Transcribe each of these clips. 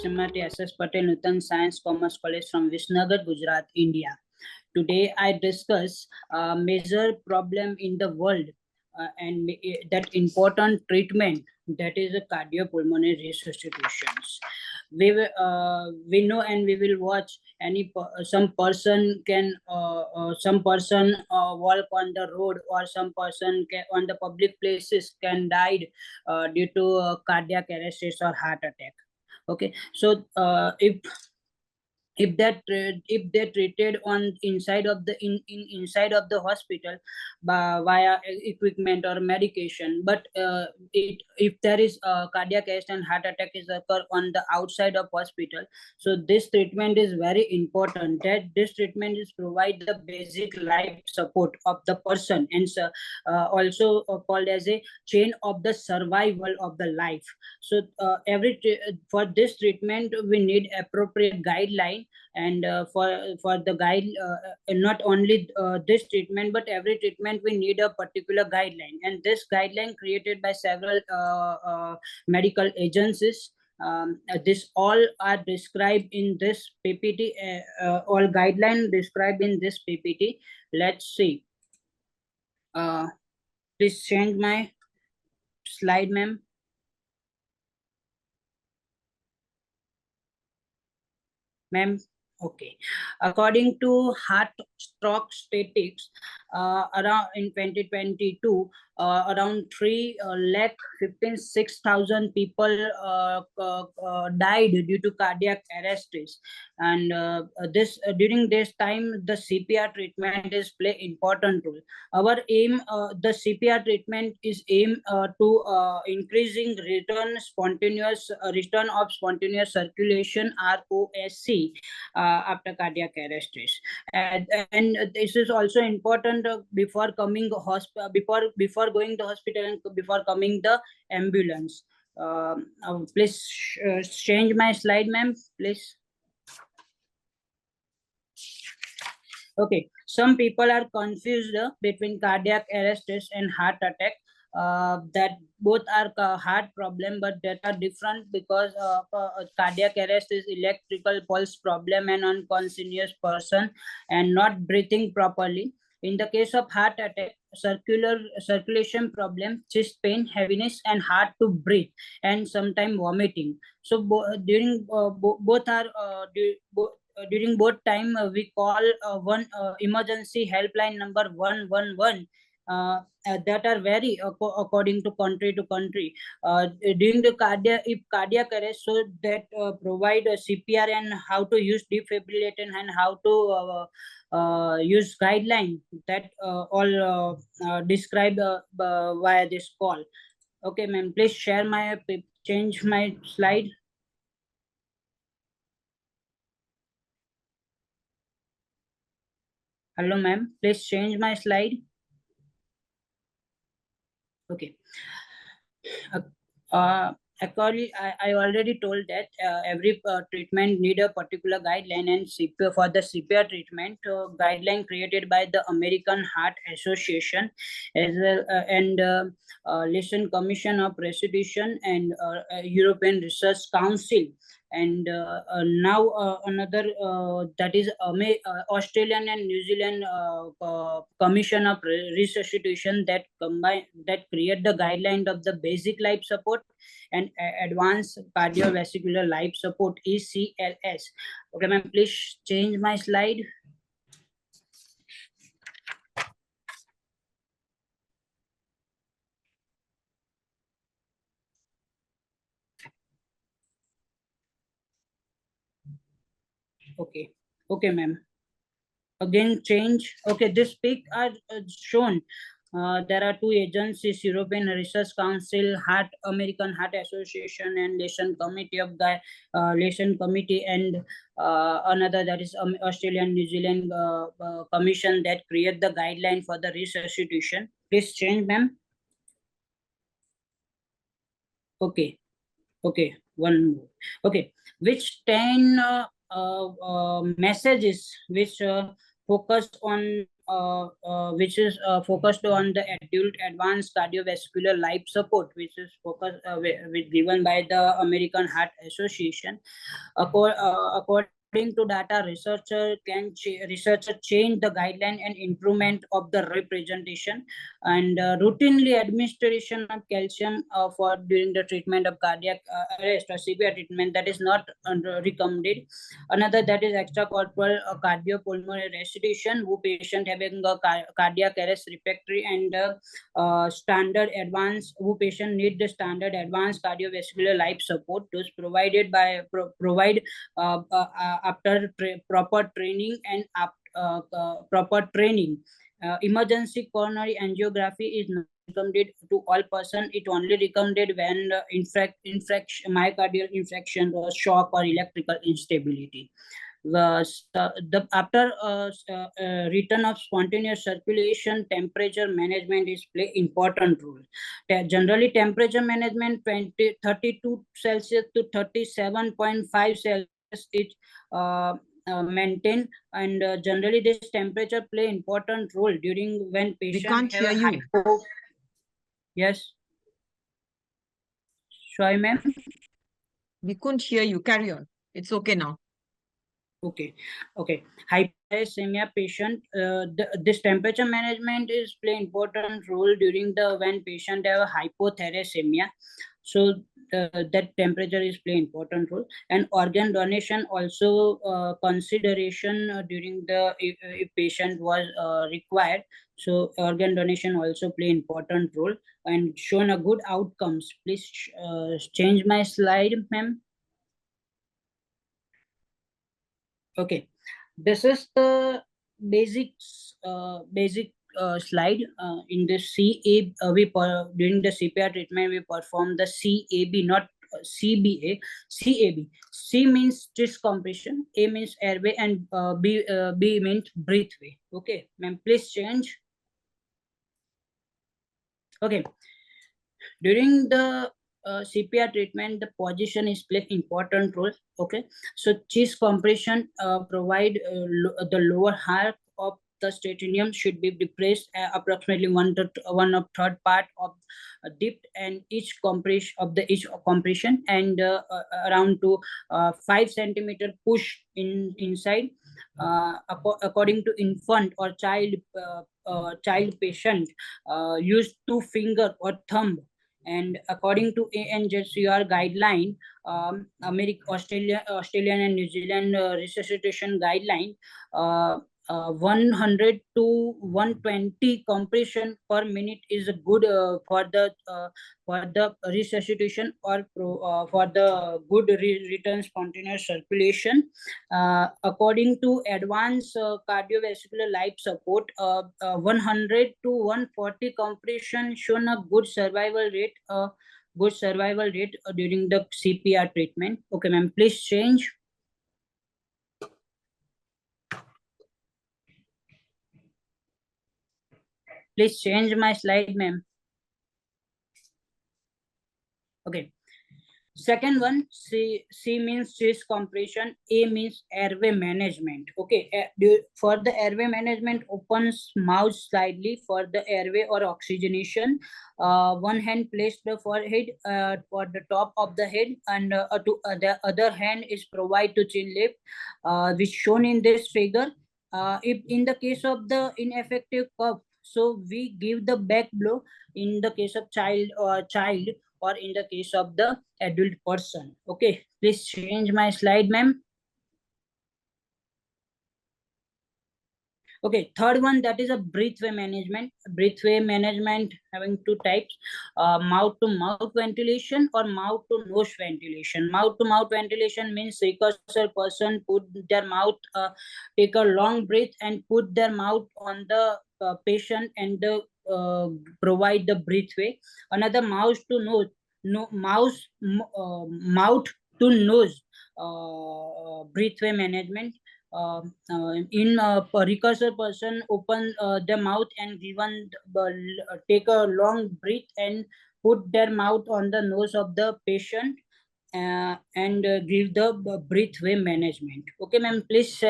Srimati S.S. Patel Nutan Science Commerce College from Visnagar, Gujarat, India. Today I discuss a major problem in the world and that important treatment, that is a cardiopulmonary resuscitations. We know and we will watch some person walk on the road, or some person can, on the public places, can died due to cardiac arrest or heart attack. Okay, so if they treated on inside of the inside of the hospital via equipment or medication, but if there is a cardiac arrest and heart attack is occur on the outside of hospital, so this treatment is very important, that this treatment is provide the basic life support of the person, and also called as a chain of the survival of the life. So for this treatment we need appropriate guideline, and for the guide, not only this treatment but every treatment we need a particular guideline, and this guideline created by several medical agencies. This all are described in this PPT, all guidelines described in this PPT. Let's see. Please change my slide, ma'am. Ma'am, okay. According to Heart Stroke Statistics, around in 2022, around 3,16,000 people died due to cardiac arrests, and during this time the CPR treatment is play important role. Our aim, the CPR treatment is aim to increasing return of spontaneous circulation, ROSC, after cardiac arrest. And this is also important before coming before going to hospital and before coming the ambulance. Please change my slide, ma'am, please. Okay, some people are confused between cardiac arrest and heart attack. That both are heart problem, but that are different, because cardiac arrest is electrical pulse problem and unconscious person and not breathing properly. In the case of heart attack, circulation problem, chest pain, heaviness, and hard to breathe, and sometimes vomiting. So during both are during both time we call one emergency helpline number 111. That are vary according to country to country. During the cardiac arrest, so that provide a CPR and how to use defibrillator and how to use guideline, that all described via this call. Okay, ma'am, please share my change my slide. Hello, ma'am, please change my slide. Okay. Actually, I already told that every treatment need a particular guideline, and CPR, for the CPR treatment, guideline created by the American Heart Association, as well and Lesion Commission of Resuscitation and European Research Council. And now another that is Australian and New Zealand Commission of Resuscitation, that create the guideline of the basic life support and advanced cardiovascular life support, ACLS. Okay, ma'am, please change my slide. Okay, okay, ma'am. Again, change. Okay, this peak are shown. There are two agencies: European Research Council, American Heart Association, and Lesion Committee of Lesion Committee, and another, that is Australian New Zealand Commission, that create the guideline for the resuscitation. Please change, ma'am. Okay, okay, one more. Okay, which 10 messages which focus on which is focused on the adult advanced cardiovascular life support, which is focused given by the American Heart Association. According to data, researcher change the guideline and improvement of the representation, and routinely administration of calcium for during the treatment of cardiac arrest or severe treatment, that is not recommended. Another, that is extracorporeal cardiopulmonary resuscitation, who patient having a cardiac arrest refractory and standard advanced, who patient need the standard advanced cardiovascular life support. Those provided by provide after proper training and proper training. Emergency coronary angiography is not recommended to all person. It only recommended when myocardial infarction or shock or electrical instability. After return of spontaneous circulation, temperature management is play important role. Generally, temperature management 32 Celsius to 37.5 Celsius is maintained, and generally this temperature play important role during when patient have a hypo. Yes. Sorry, ma'am. We couldn't hear you. Carry on. It's okay now. Okay. Hyperthermia patient, this temperature management is play important role during the when patient have a hypothermia. So that temperature is play important role. And organ donation also consideration during the if patient was required. So organ donation also play important role and shown a good outcomes. Please change my slide, ma'am. Okay, this is the basic slide. In the CA, during the CPR treatment we perform the CAB, not CBA. CAB. C means chest compression, A means airway, and B means breathway. Okay, ma'am, please change. Okay, during the CPR treatment, the position is play important role. Okay, so chest compression provide the lower half of the sternum should be depressed approximately one of third part of dipped, and each compression and around to 5 centimeter push inside. According to infant or child patient, use 2 finger or thumb. And according to ANJCR guideline, Australian and New Zealand resuscitation guideline, 100 to 120 compression per minute is good for the resuscitation or for the good return spontaneous circulation. According to advanced cardiovascular life support, 100 to 140 compression shown a good survival rate. During the CPR treatment. Okay, ma'am, please change. Please change my slide, ma'am. Okay. Second one, C means chest compression, A means airway management. Okay, for the airway management, opens mouth slightly for the airway or oxygenation. One hand placed the forehead for the top of the head, and the other hand is provided to chin lip, which shown in this figure. If in the case of the ineffective cough, so we give the back blow in the case of child or in the case of the adult person. Okay, please change my slide, ma'am. Okay, third one, that is a breathway management. Breathway management having 2 types, mouth to mouth ventilation or mouth to nose ventilation. Mouth to mouth ventilation means precursor person put their mouth, take a long breath and put their mouth on the patient and provide the breathway. Another mouth to nose, mouth to nose breathway management. In precursor person open the mouth and given take a long breath and put their mouth on the nose of the patient and give the breathway management. Okay, ma'am, please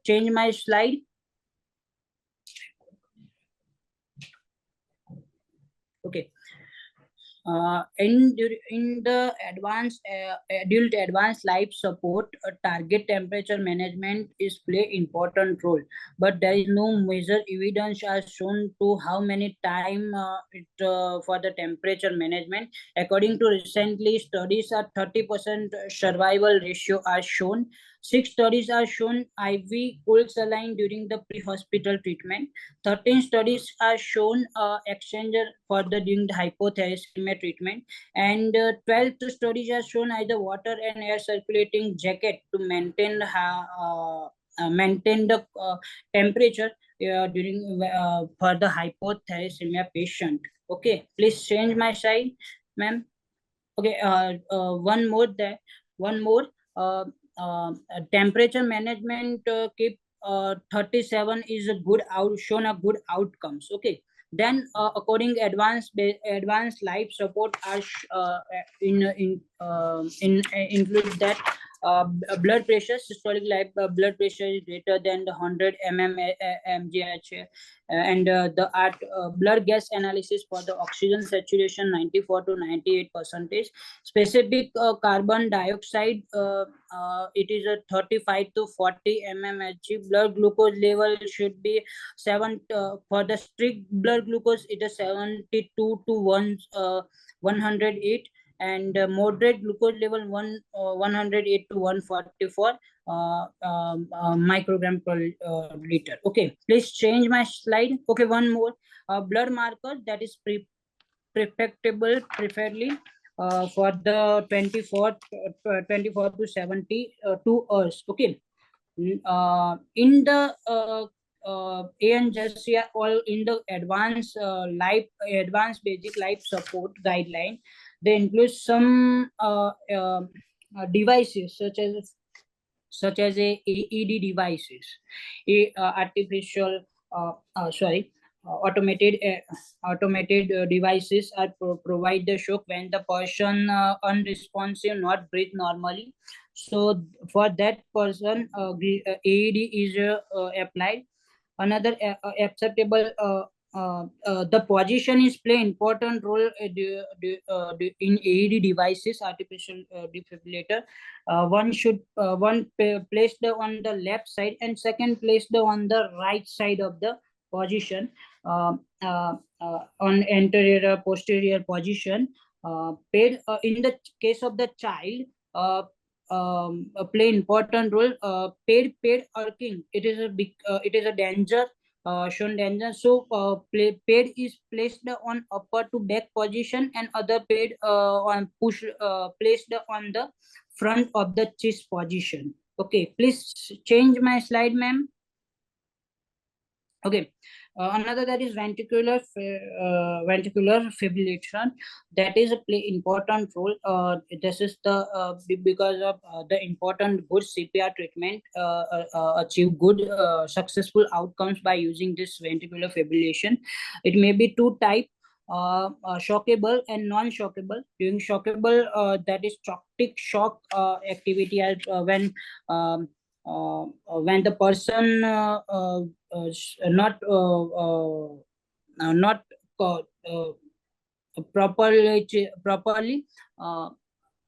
change my slide. Okay. In the adult advanced life support, target temperature management is play important role, but there is no major evidence as shown to how many time for the temperature management. According to recently studies, a 30% survival ratio are shown. 6 studies are shown IV cold saline during the pre-hospital treatment. 13 studies are shown exchanger further during the hypothermia treatment, and 12 studies are shown either water and air circulating jacket to maintain the temperature during for the hypothermia patient. Okay, please change my side, ma'am. Okay, one more there, one more. Temperature management keep 37 is a good out shown a good outcomes. Okay, then according advanced life support are include that blood pressure, systolic life blood pressure is greater than the 100 mgh, and the blood gas analysis for the oxygen saturation 94 to 98 percentage. Specific carbon dioxide, it is a 35 to 40 mmHg. Blood glucose level should be 7 for the strict blood glucose it is 72 to 108, and moderate glucose level 108 to 144 microgram per liter. Okay, please change my slide. Okay, one more blood marker that is prefectable preferably for the 24 to 72 hours. Okay, in the ANJSC all in the advanced basic life support guideline, they include some devices such as a AED devices, artificial automated devices are provide the shock when the person unresponsive, not breathe normally. So for that person, AED is applied. Another acceptable the position is play important role in AED devices, artificial defibrillator. One should placed on the left side and second placed on the right side of the position, on anterior posterior position. Paid in the case of the child, play important role. Paid arcing, it is a big it is a danger, shown danger. So paid is placed on upper to back position, and other paid on push placed on the front of the chest position. Okay, please change my slide, ma'am. Okay, another that is ventricular fibrillation, that is a play important role. This is the because of the important good CPR treatment achieve good successful outcomes by using this ventricular fibrillation. It may be two type, shockable and non-shockable. During shockable, that is toxic shock activity when the person not properly,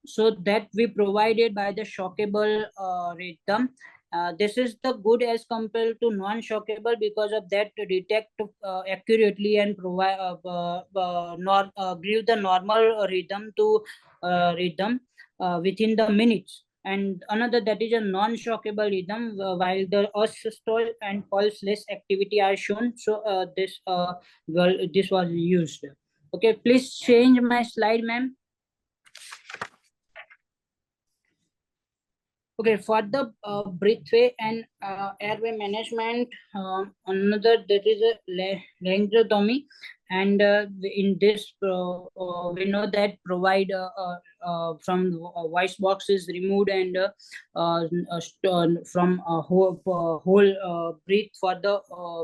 so that we provided by the shockable rhythm. This is the good as compared to non-shockable, because of that to detect accurately and provide give the normal rhythm to rhythm within the minutes. And another that is a non-shockable rhythm, while the asystole and pulseless activity are shown. So this was used. Okay, please change my slide, ma'am. Okay, for the breathway and airway management, another that is a laryngotomy, and in this we know that provide from voice box is removed, and from whole breathe for the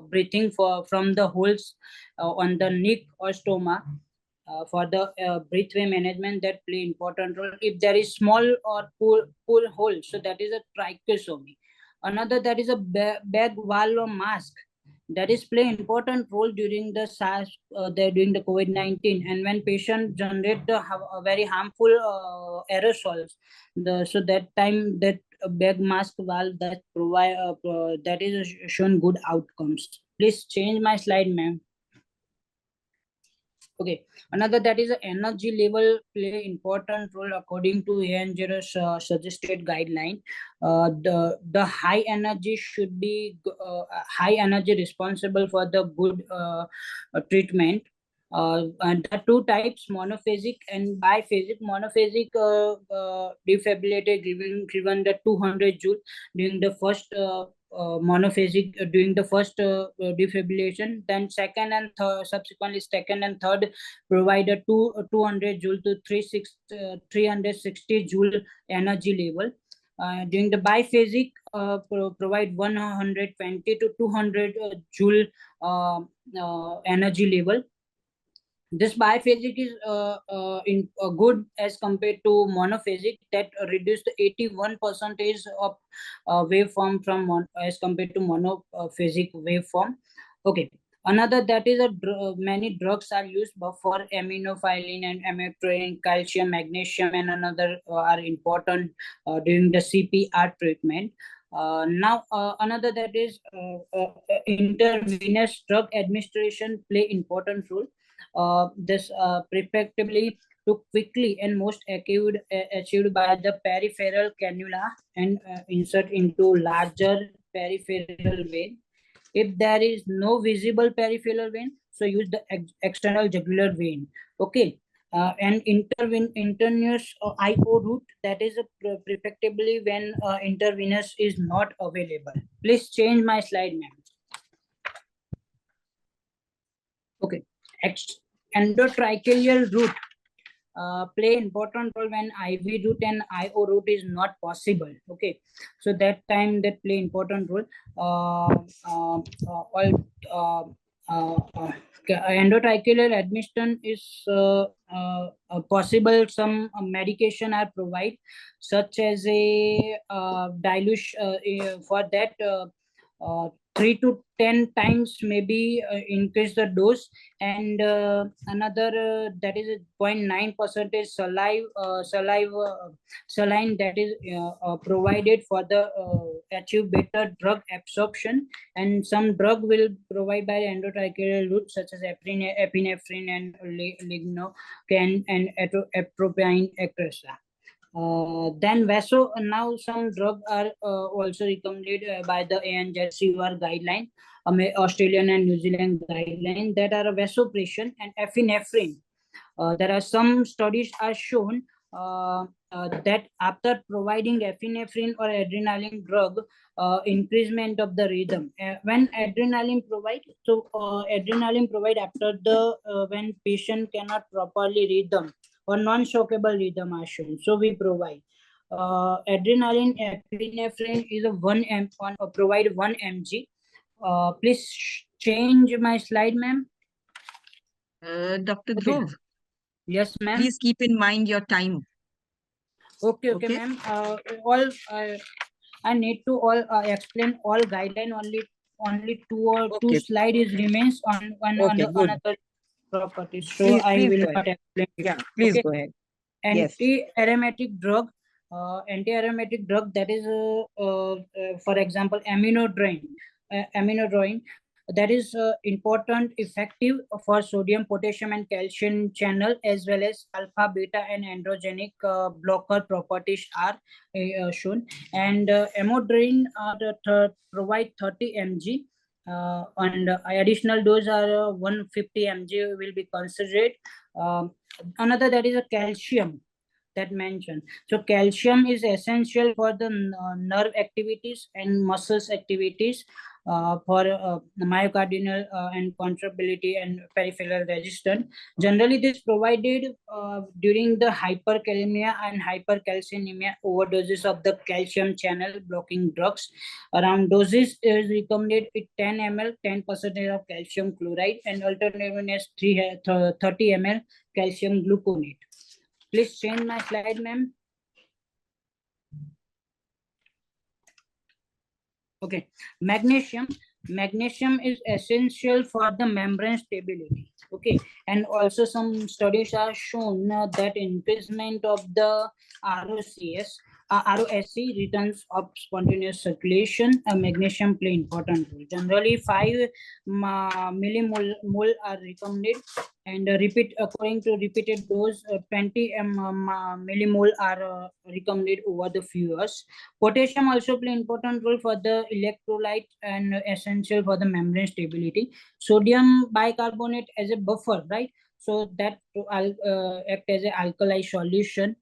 breathing from the holes on the neck or stomach. For the breathway management, that play important role. If there is small or pull hole, so that is a trichotomy. Another that is a bag valve mask. that is play important role during the SARS, during the COVID-19, and when patient generate the a very harmful aerosols, so that time that bag mask valve that provide that is shown good outcomes. Please change my slide, ma'am. Okay, another that is energy level play important role according to ANJR's suggested guideline. The high energy should be high energy responsible for the good treatment. And there are two types, monophasic and biphasic. Monophasic defibrillator given the 200 joule during the first monophasic during the first defibrillation. Then second and subsequently second and third provide a 200 joule to 360 joule energy level. During the biphasic, provide 120 to 200 joule energy level. This biphasic is good as compared to monophasic, that reduced 81% of waveform from as compared to monophasic waveform. Okay, another that is many drugs are used for aminophylline and amitriptyline, calcium, magnesium, and another are important during the CPR treatment. Another that is intravenous drug administration play important role. This preferably to quickly and most achieved by the peripheral cannula and insert into larger peripheral vein. If there is no visible peripheral vein, so use the external jugular vein. Okay. And intravenous IO route, that is preferably when intravenous is not available. Please change my slide, ma'am. Okay. Endotracheal route play important role when IV route and IO route is not possible. Okay, so that time that play important role. Endotracheal admission is possible. Some medication are provided, such as a dilution for that. 3 to 10 times maybe increase the dose, and another that is 0.9% saline that is provided for the achieve better drug absorption, and some drug will provide by endotracheal route such as epinephrine and lignocaine and atropine, etc. Then now some drugs are also recommended by the ANJCUR guideline, Australian and New Zealand guideline, that are vasopressin and epinephrine. There are some studies are shown that after providing epinephrine or adrenaline drug, increasement of the rhythm. When adrenaline provide, so adrenaline provide after the when patient cannot properly rhythm or non-shockable rhythm are shown. So we provide adrenaline. Epinephrine is a 1 mg provide 1 mg. Please change my slide, ma'am. Dr. Okay. Dhruv, Yes, ma'am. please keep in mind your time. Okay, Okay. ma'am. All I need to all explain all guideline. Only two Okay. slides remains on Okay, good. another property. So Please I will go ahead. not explain it. Yeah, please Okay. go ahead. Yes. Anti-aromatic drug, that is for example aminodrine, that is important, effective for sodium, potassium, and calcium channel, as well as alpha, beta, and androgenic blocker properties are shown. And amodrine provide 30 mg. And additional dose are 150 mg will be considered. Another that is a calcium that mentioned. So calcium is essential for the nerve activities and muscles activities, for myocardial and contractility and peripheral resistance. Generally, this provided during the hyperkalemia and hypercalcinemia, overdoses of the calcium channel blocking drugs. Around doses is recommended with 10 ml, 10% of calcium chloride, and alternatively is 30 ml calcium gluconate. Please change my slide, ma'am. Okay, magnesium. Magnesium is essential for the membrane stability. Okay, and also some studies are shown that increasement of the ROSC returns of spontaneous circulation. Magnesium play important role. Generally, 5 millimole are recommended, and according to repeated dose, 20 millimole are recommended over the few years. Potassium also play important role for the electrolyte and essential for the membrane stability. Sodium bicarbonate as a buffer, right? So that to act as a alkali solution.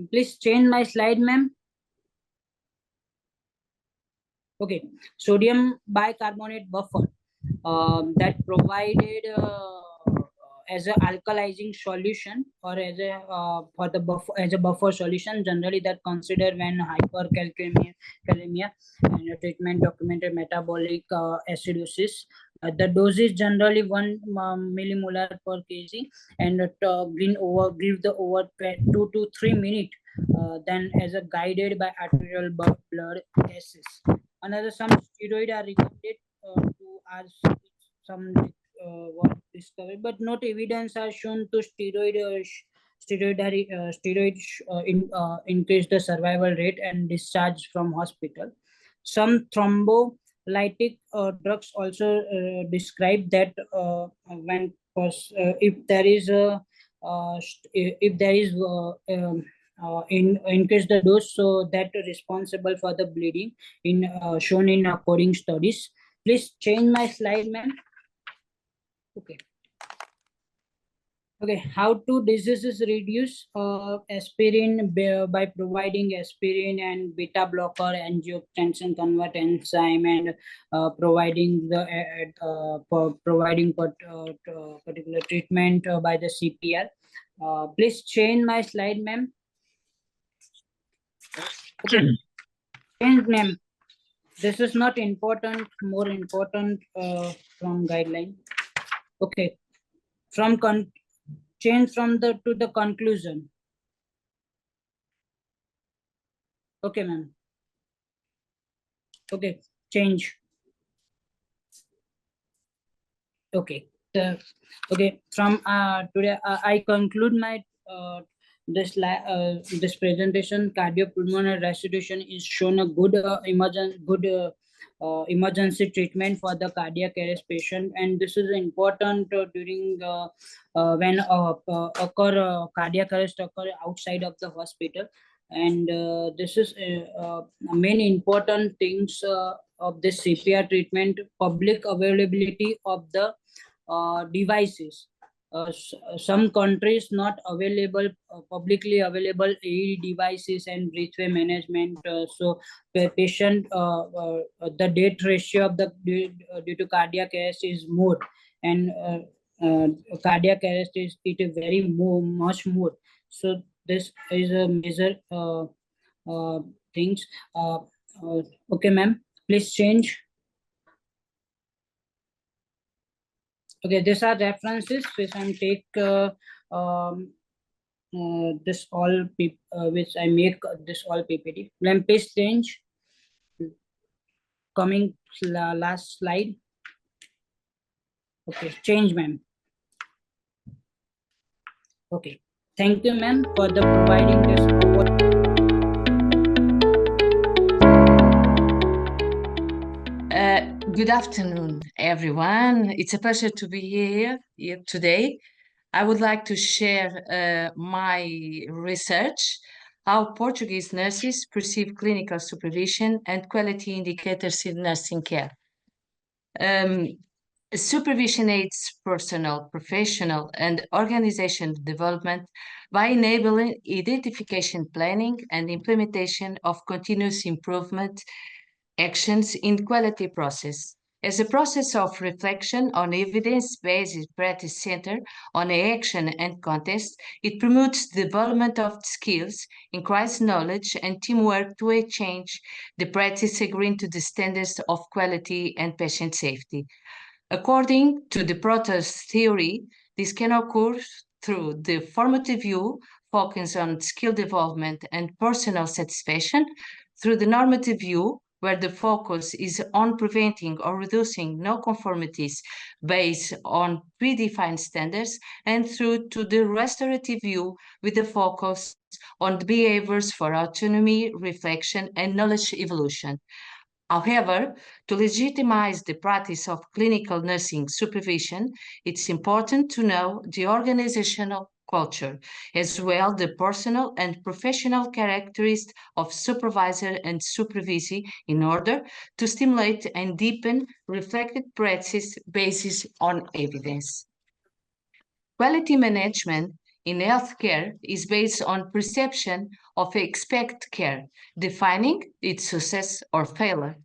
Please change my slide, ma'am. Okay, sodium bicarbonate buffer that provided as a alkalizing solution or as a for the buffer as a buffer solution, generally that considered when hypercalcemia and treatment documented metabolic acidosis. The dose is generally 1 millimolar per kg, and give the over 2 to 3 minutes, then as a guided by arterial blood gases. Another some steroid are recommended to as some what discovered, but not evidence are shown to increase the survival rate and discharge from hospital. Some thrombolytic drugs also describe that when if there is a if there is increase the dose, so that responsible for the bleeding in shown in coding studies. Please change my slide, ma'am. Okay. Okay, how to diseases reduce aspirin by providing aspirin and beta blocker, angiotensin convert enzyme, and providing the providing particular treatment by the CPR. Please change my slide, ma'am. Okay, change, ma'am. This is not important. More important from guideline. Okay, from change from the to the conclusion. Okay, ma'am. Okay, change. Okay. Okay, from today I conclude my this presentation. Cardiopulmonary resuscitation is shown a good emergency treatment for the cardiac arrest patient, and this is important during when cardiac arrest occur outside of the hospital. And this is main important things of this CPR treatment: public availability of the devices. Some countries not available publicly available AED devices and breathway management. So the patient the death ratio of the due to cardiac arrest is more, and cardiac arrest is very much more. So this is a major things. Okay, ma'am, please change. Okay, these are references which I take this all which I make this all PPT. Then please change. Coming last slide. Okay, change, ma'am. Okay, thank you, ma'am, for the providing this. Good afternoon, everyone. It's a pleasure to be here today. I would like to share my research, how Portuguese nurses perceive clinical supervision and quality indicators in nursing care. Supervision aids personal, professional, and organizational development by enabling identification, planning, and implementation of continuous improvement actions in quality process. As a process of reflection on evidence-based practice centered on action and context, it promotes the development of skills, increases knowledge and teamwork to change the practice agreeing to the standards of quality and patient safety. According to the Protos theory, this can occur through the formative view, focus on skill development and personal satisfaction, through the normative view, where the focus is on preventing or reducing non-conformities based on predefined standards, and through to the restorative view with the focus on the behaviors for autonomy, reflection, and knowledge evolution. However, to legitimize the practice of clinical nursing supervision, it's important to know the organizational culture, as well the personal and professional characteristics of supervisor and supervisee in order to stimulate and deepen reflected practice based on evidence. Quality management in healthcare is based on perception of expected care, defining its success or failure.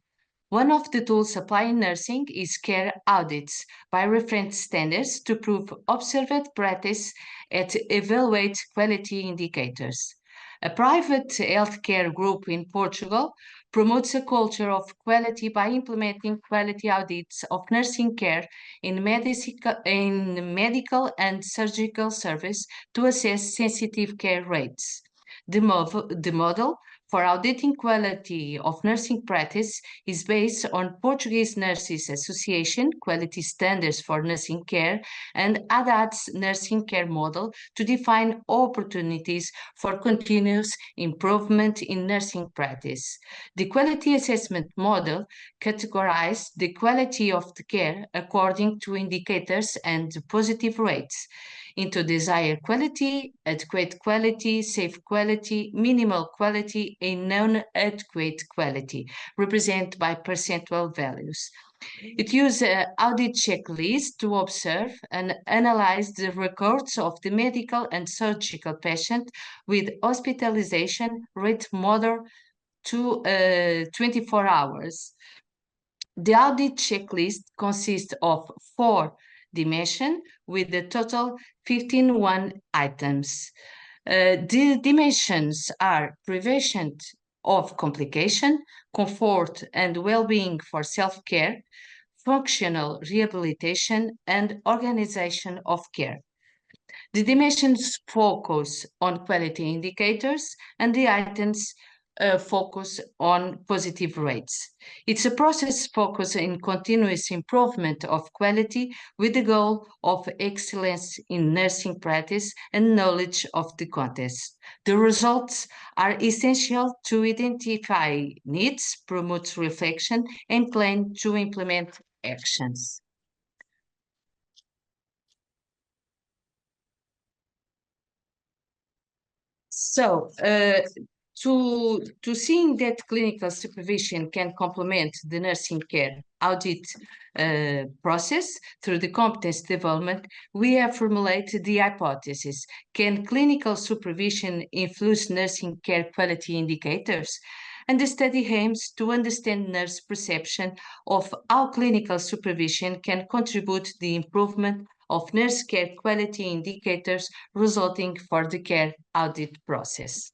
One of the tools applied in nursing is care audits by reference standards to prove observed practice and evaluate quality indicators. A private healthcare group in Portugal promotes a culture of quality by implementing quality audits of nursing care in medical and surgical service to assess sensitive care rates. The model for auditing quality of nursing practice is based on Portuguese Nurses Association Quality Standards for Nursing Care and ADAT's nursing care model to define opportunities for continuous improvement in nursing practice. The quality assessment model categorizes the quality of the care according to indicators and positive rates into desired quality, adequate quality, safe quality, minimal quality, and non-adequate quality, represented by percentual values. It uses an audit checklist to observe and analyze the records of the medical and surgical patient with hospitalization rate more to 24 hours. The audit checklist consists of 4 dimensions with a total 15 items. The dimensions are prevention of complication, comfort and well-being for self-care, functional rehabilitation, and organization of care. The dimensions focus on quality indicators and the items focus on positive rates. It's a process focused in continuous improvement of quality with the goal of excellence in nursing practice and knowledge of the context. The results are essential to identify needs, promote reflection, and plan to implement actions. So, to seeing that clinical supervision can complement the nursing care audit process through the competence development, we have formulated the hypothesis: can clinical supervision influence nursing care quality indicators? And the study aims to understand nurse perception of how clinical supervision can contribute to the improvement of nurse care quality indicators resulting for the care audit process.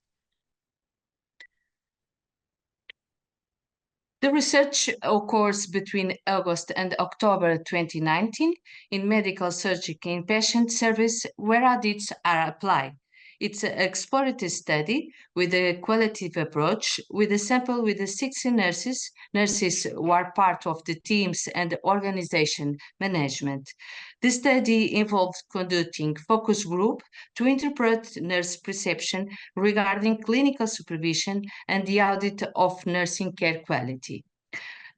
The research occurs between August and October 2019 in medical surgical inpatient service where audits are applied. It's an exploratory study with a qualitative approach with a sample with the 60 nurses who are part of the teams and organization management. The study involved conducting focus group to interpret nurse perception regarding clinical supervision and the audit of nursing care quality.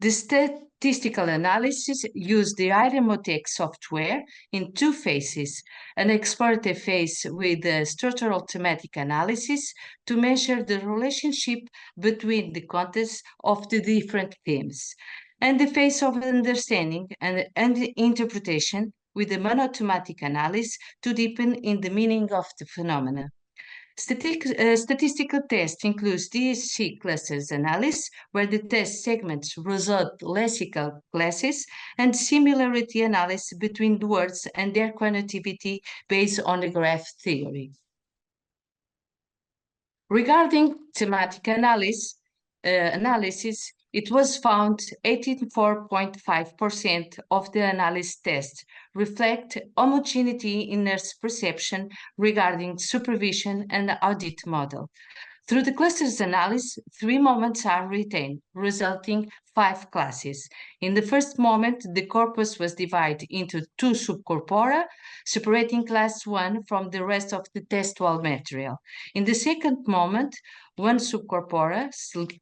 The statistical analysis used the Iremotech software in 2 phases: an exploratory phase with the structural thematic analysis to measure the relationship between the contents of the different themes, and the phase of understanding and interpretation with the monothematic analysis to deepen in the meaning of the phenomena. Statistical test includes DSC classes analysis, where the test segments result lexical classes, and similarity analysis between the words and their connotativity based on the graph theory. Regarding thematic analysis, it was found 84.5% of the analysis test reflect homogeneity in nurse perception regarding supervision and audit model. Through the clusters analysis, 3 moments are retained, resulting 5 classes. In the first moment, the corpus was divided into 2 subcorpora, separating class 1 from the rest of the textual material. In the second moment, 1 subcorpora,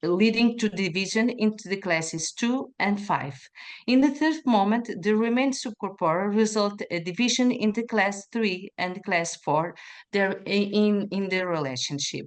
leading to division into the classes 2 and 5. In the third moment, the remaining subcorpora result a division into class 3 and class 4 in the relationship.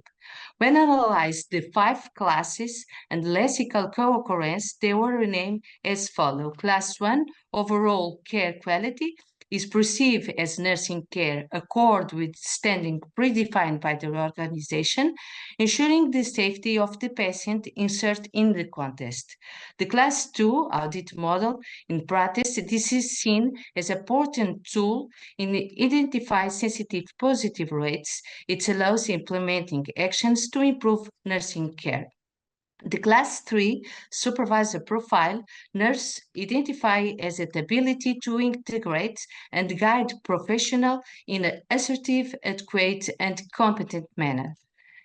When analyzed the 5 classes and lexical co-occurrence, they were renamed as follows. Class 1, overall care quality, is perceived as nursing care accord with standing predefined by the organization, ensuring the safety of the patient insert in the context. The Class 2 audit model, in practice, this is seen as a potent tool in identifying sensitive positive rates. It allows implementing actions to improve nursing care. The Class 3 supervisor profile, nurse identify as an ability to integrate and guide professional in an assertive, adequate, and competent manner.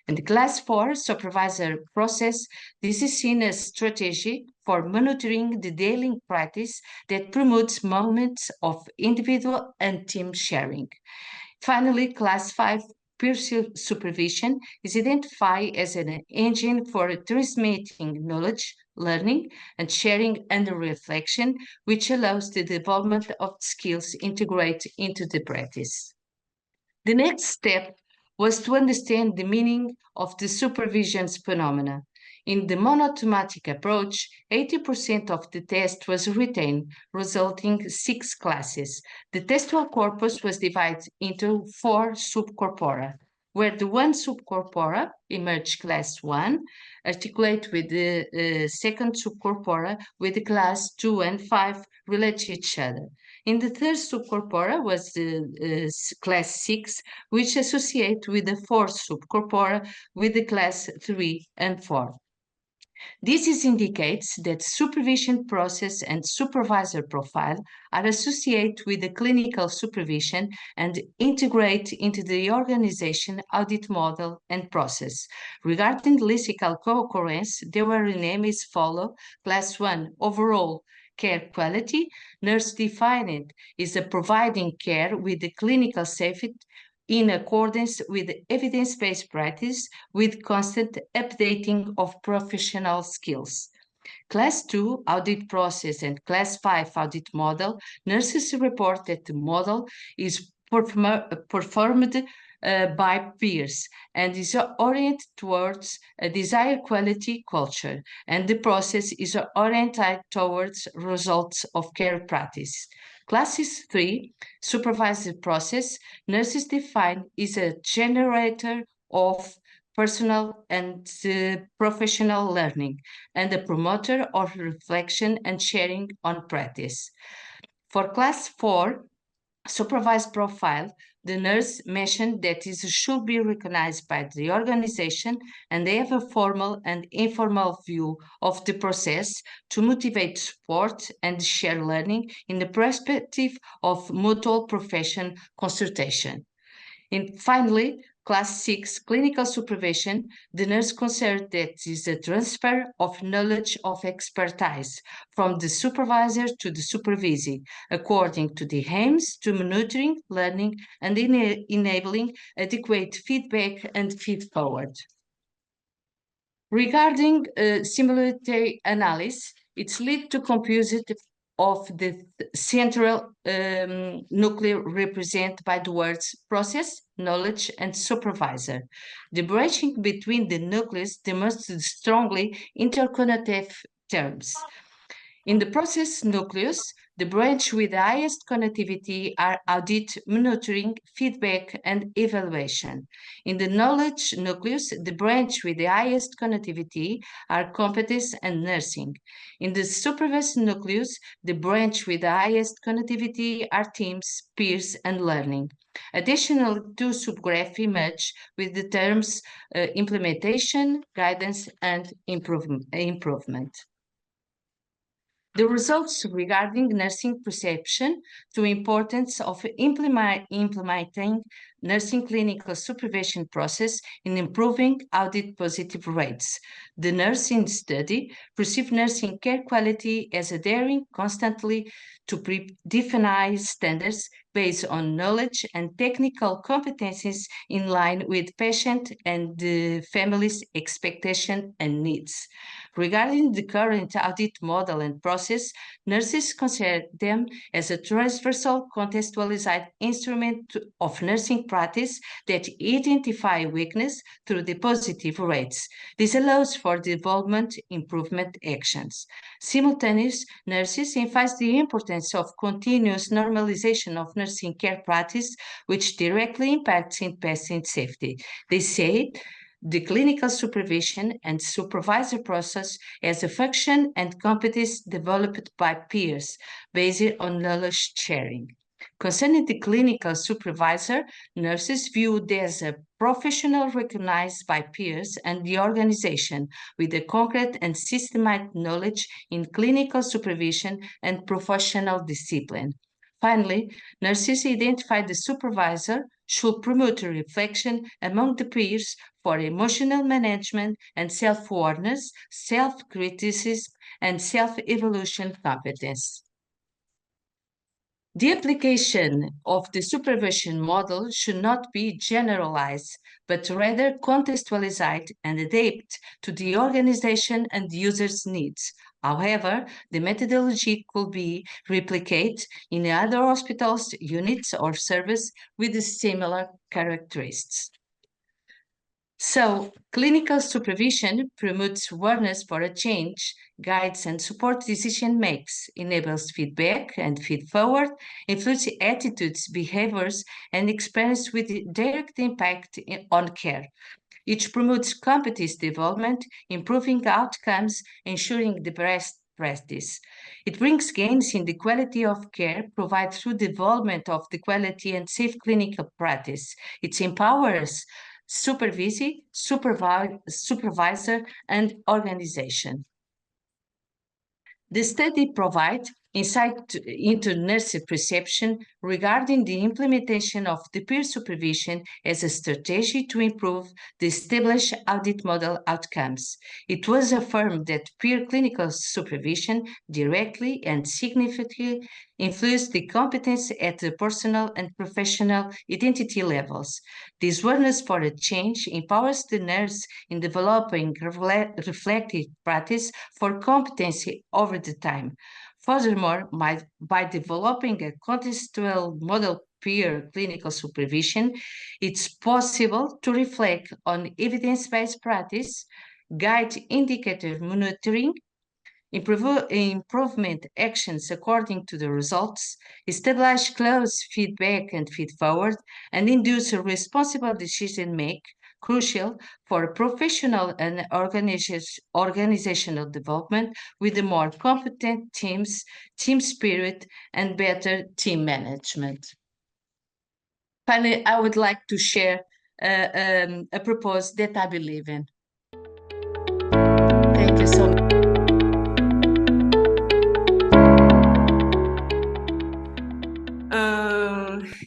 In the Class 4 supervisor process, this is seen as strategy for monitoring the daily practice that promotes moments of individual and team sharing. Finally, Class 5 peer supervision is identified as an engine for transmitting knowledge, learning, and sharing under reflection, which allows the development of skills integrated into the practice. The next step was to understand the meaning of the supervision's phenomena. In the monothematic approach, 80% of the test was retained, resulting 6 classes. The textual corpus was divided into 4 subcorpora, where the 1 subcorpora emerged class 1, articulate with the second subcorpora with the class 2 and 5 relate to each other. In the third subcorpora was the class 6, which associate with the fourth subcorpora with the class 3 and 4. This indicates that supervision process and supervisor profile are associated with the clinical supervision and integrate into the organization audit model and process. Regarding lexical co-occurrence, they were renamed as follows. Class 1, overall care quality, nurse defined is a providing care with the clinical safety in accordance with evidence-based practice with constant updating of professional skills. Class 2 audit process and Class 5 audit model, nurses report that the model is performed by peers and is oriented towards a desired quality culture, and the process is oriented towards results of care practice. Classes 3, supervised process, nurses define is a generator of personal and professional learning and a promoter of reflection and sharing on practice. For Class 4, supervised profile, the nurse mentioned that it should be recognized by the organization and they have a formal and informal view of the process to motivate support and share learning in the perspective of mutual profession consultation. And finally, Class 6, clinical supervision, the nurse considered that is a transfer of knowledge of expertise from the supervisor to the supervisee, according to the aims to monitoring, learning, and enabling adequate feedback and feed-forward. Regarding simultaneous analysis, it's lead to compute of the central nucleus represented by the words process, knowledge, and supervisor. The branching between the nucleus demonstrates strongly interconnected terms. In the process nucleus, the branch with the highest connectivity are audit, monitoring, feedback, and evaluation. In the knowledge nucleus, the branch with the highest connectivity are competence and nursing. In the supervision nucleus, the branch with the highest connectivity are teams, peers, and learning. Additionally, 2 subgraphs emerge with the terms implementation, guidance, and improvement. The results regarding nursing perception to importance of implementing nursing clinical supervision process in improving audit positive rates. The nursing study perceived nursing care quality as adhering constantly to predefined standards based on knowledge and technical competencies in line with patient and the family's expectation and needs. Regarding the current audit model and process, nurses consider them as a transversal contextualized instrument of nursing practice that identify weakness through the positive rates. This allows for development improvement actions. Simultaneously, nurses emphasize the importance of continuous normalization of nursing care practice, which directly impacts in patient safety. They say the clinical supervision and supervisor process as a function and competence developed by peers based on knowledge sharing. Concerning the clinical supervisor, nurses viewed as a professional recognized by peers and the organization with a concrete and systematic knowledge in clinical supervision and professional discipline. Finally, nurses identify the supervisor should promote a reflection among the peers for emotional management and self-awareness, self-criticism, and self-evolution competence. The application of the supervision model should not be generalized, but rather contextualized and adapt to the organization and the user's needs. However, the methodology could be replicated in other hospitals, units, or service with similar characteristics. So, clinical supervision promotes awareness for a change, guides and supports decision makes, enables feedback and feed forward, influences attitudes, behaviors, and experience with direct impact on care. It promotes competence development, improving outcomes, ensuring the best practice. It brings gains in the quality of care provided through development of the quality and safe clinical practice. It empowers supervisor, and organization. The study provides insight into nurse perception regarding the implementation of the peer supervision as a strategy to improve the established audit model outcomes. It was affirmed that peer clinical supervision directly and significantly influenced the competence at the personal and professional identity levels. This awareness for a change empowers the nurse in developing reflective practice for competency over the time. Furthermore, by developing a contextual model peer clinical supervision, it's possible to reflect on evidence-based practice, guide indicator monitoring, improvement actions according to the results, establish close feedback and feed forward, and induce a responsible decision make, crucial for professional and organizational development with a more competent teams, team spirit, and better team management. Finally, I would like to share a proposal that I believe in. Thank you so much.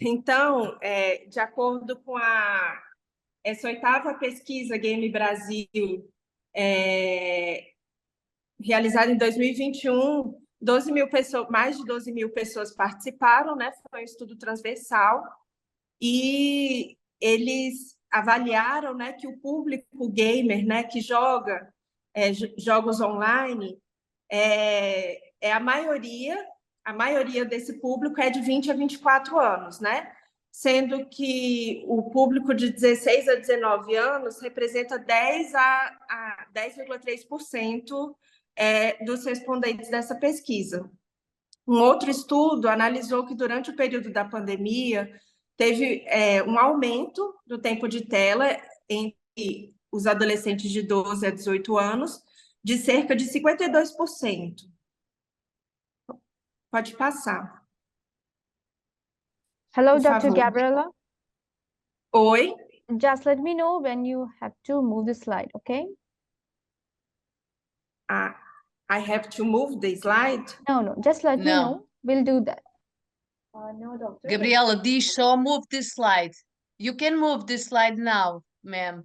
Então, de acordo com essa 8ª pesquisa Game Brasil, realizada em 2021, mais de 12 mil pessoas participaram, né? Foi um estudo transversal, e eles avaliaram, né, que o público gamer, né, que joga jogos online, a maioria desse público é de 20 a 24 anos, né? Sendo que o público de 16 a 19 anos representa 10,3% dos respondentes dessa pesquisa. Um outro estudo analisou que durante o período da pandemia teve um aumento do tempo de tela entre os adolescentes de 12 a 18 anos de cerca de 52%. Pode passar. Hello, Por Dr. favor. Gabriela. Oi. Just let me know when you have to move the slide, okay? I have to move the slide? No, just let me No. know. We'll do that. No, doctor. Gabriela, diz só move this slide. You can move this slide now, ma'am.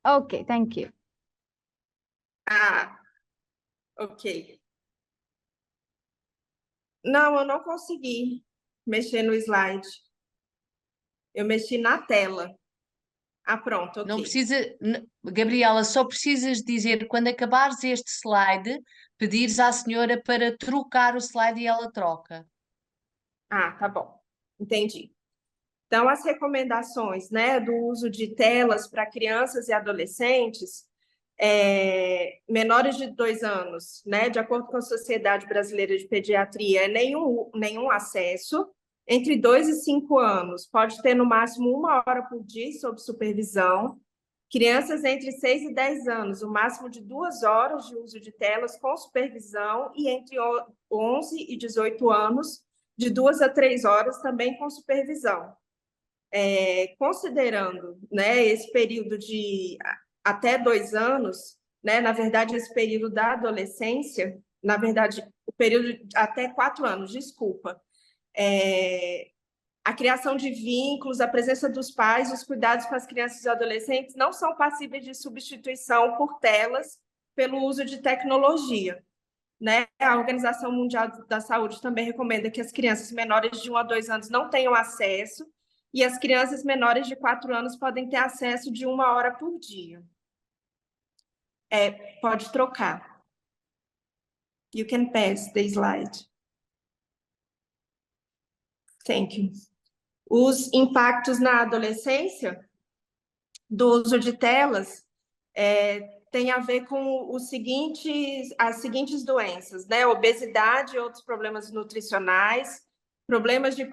Okay, thank you. Ah, ok. Não, eu não consegui mexer no slide. Eu mexi na tela. Ah, pronto, ok. Não precisa, Gabriela, só precisas dizer quando acabares este slide, pedires à senhora para trocar o slide e ela troca. Ah, tá bom. Entendi. Então, as recomendações, né, do uso de telas para crianças e adolescentes menores de 2 anos, né, de acordo com a Sociedade Brasileira de Pediatria, é nenhum acesso. Entre 2 e 5 anos, pode ter no máximo 1 hora por dia sob supervisão. Crianças entre 6 e 10 anos, o máximo de 2 horas de uso de telas com supervisão, e entre 11 e 18 anos, de 2 a 3 horas também com supervisão. Considerando, né, esse período de até 2 anos, né, na verdade, esse período da adolescência, na verdade, o período até 4 anos, desculpa, a criação de vínculos, a presença dos pais, os cuidados com as crianças e adolescentes não são passíveis de substituição por telas pelo uso de tecnologia, né? A Organização Mundial da Saúde também recomenda que as crianças menores de 1 a 2 anos não tenham acesso, e as crianças menores de 4 anos podem ter acesso de 1 hora por dia. Pode trocar. You can pass the slide. Thank you. Os impactos na adolescência do uso de telas tem a ver com as seguintes doenças, né? Obesidade e outros problemas nutricionais, problemas de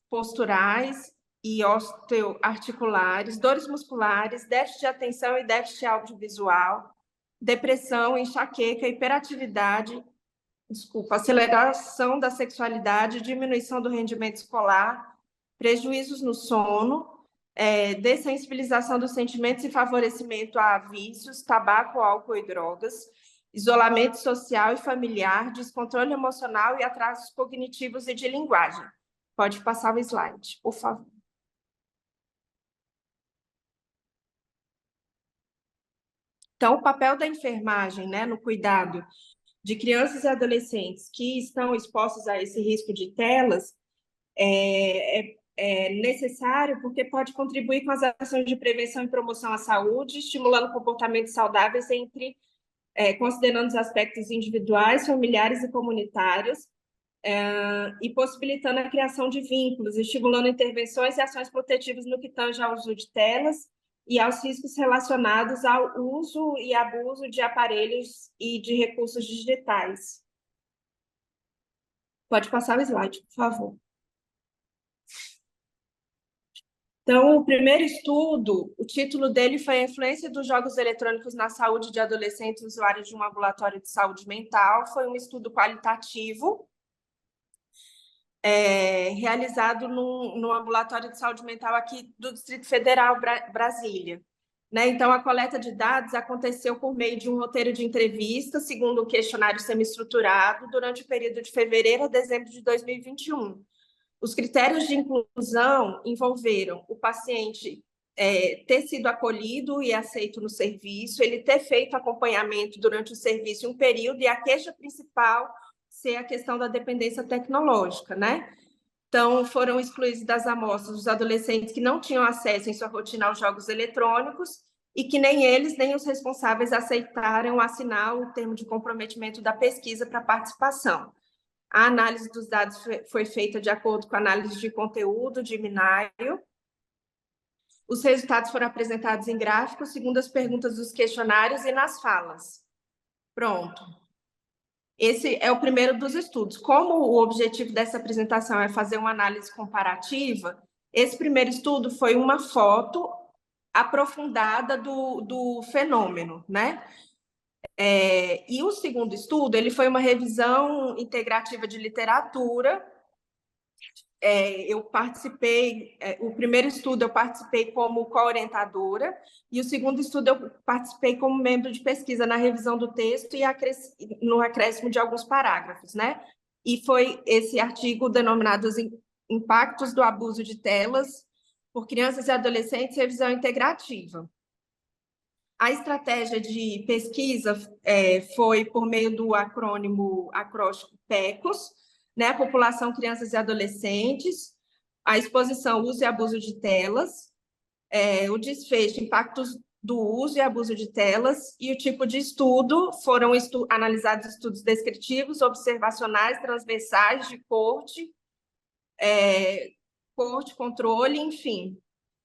posturais e osteoarticulares, dores musculares, déficit de atenção e déficit audiovisual, depressão, enxaqueca, hiperatividade, aceleração da sexualidade, diminuição do rendimento escolar, prejuízos no sono, dessensibilização dos sentimentos e favorecimento a vícios, tabaco, álcool e drogas, isolamento social e familiar, descontrole emocional e atrasos cognitivos e de linguagem. Pode passar o slide, por favor. Então, o papel da enfermagem, né, no cuidado de crianças e adolescentes que estão expostos a esse risco de telas é necessário, porque pode contribuir com as ações de prevenção e promoção à saúde, estimulando comportamentos saudáveis considerando os aspectos individuais, familiares e comunitários, e possibilitando a criação de vínculos, estimulando intervenções e ações protetivas no que tange ao uso de telas e aos riscos relacionados ao uso e abuso de aparelhos e de recursos digitais. Pode passar o slide, por favor. Então, o primeiro estudo, o título dele foi A Influência dos Jogos Eletrônicos na Saúde de Adolescentes Usuários de um Ambulatório de Saúde Mental. Foi um estudo qualitativo, realizado no Ambulatório de Saúde Mental aqui do Distrito Federal, Brasília. Né? Então, a coleta de dados aconteceu por meio de um roteiro de entrevista, segundo um questionário semi-estruturado, durante o período de fevereiro a dezembro de 2021. Os critérios de inclusão envolveram o paciente ter sido acolhido e aceito no serviço, ele ter feito acompanhamento durante o serviço um período, e a queixa principal ser a questão da dependência tecnológica, né? Então, foram excluídos das amostras os adolescentes que não tinham acesso em sua rotina aos jogos eletrônicos e que nem eles, nem os responsáveis aceitaram assinar o termo de comprometimento da pesquisa para participação. A análise dos dados foi feita de acordo com a análise de conteúdo de Minayo. Os resultados foram apresentados em gráficos, segundo as perguntas dos questionários e nas falas. Pronto. Esse é o primeiro dos estudos. Como o objetivo dessa apresentação é fazer uma análise comparativa, esse primeiro estudo foi uma foto aprofundada do fenômeno, né? E o segundo estudo, ele foi uma revisão integrativa de literatura eu participei, o primeiro estudo eu participei como co-orientadora, e o segundo estudo eu participei como membro de pesquisa na revisão do texto e no acréscimo de alguns parágrafos, né? E foi esse artigo denominado Os Impactos do Abuso de Telas por Crianças e Adolescentes, Revisão Integrativa. A estratégia de pesquisa foi por meio do acrónimo PECOS, né, população, crianças e adolescentes, a exposição, uso e abuso de telas, o desfecho, impactos do uso e abuso de telas, e o tipo de estudo, foram analisados estudos descritivos, observacionais, transversais, de corte, controle, enfim.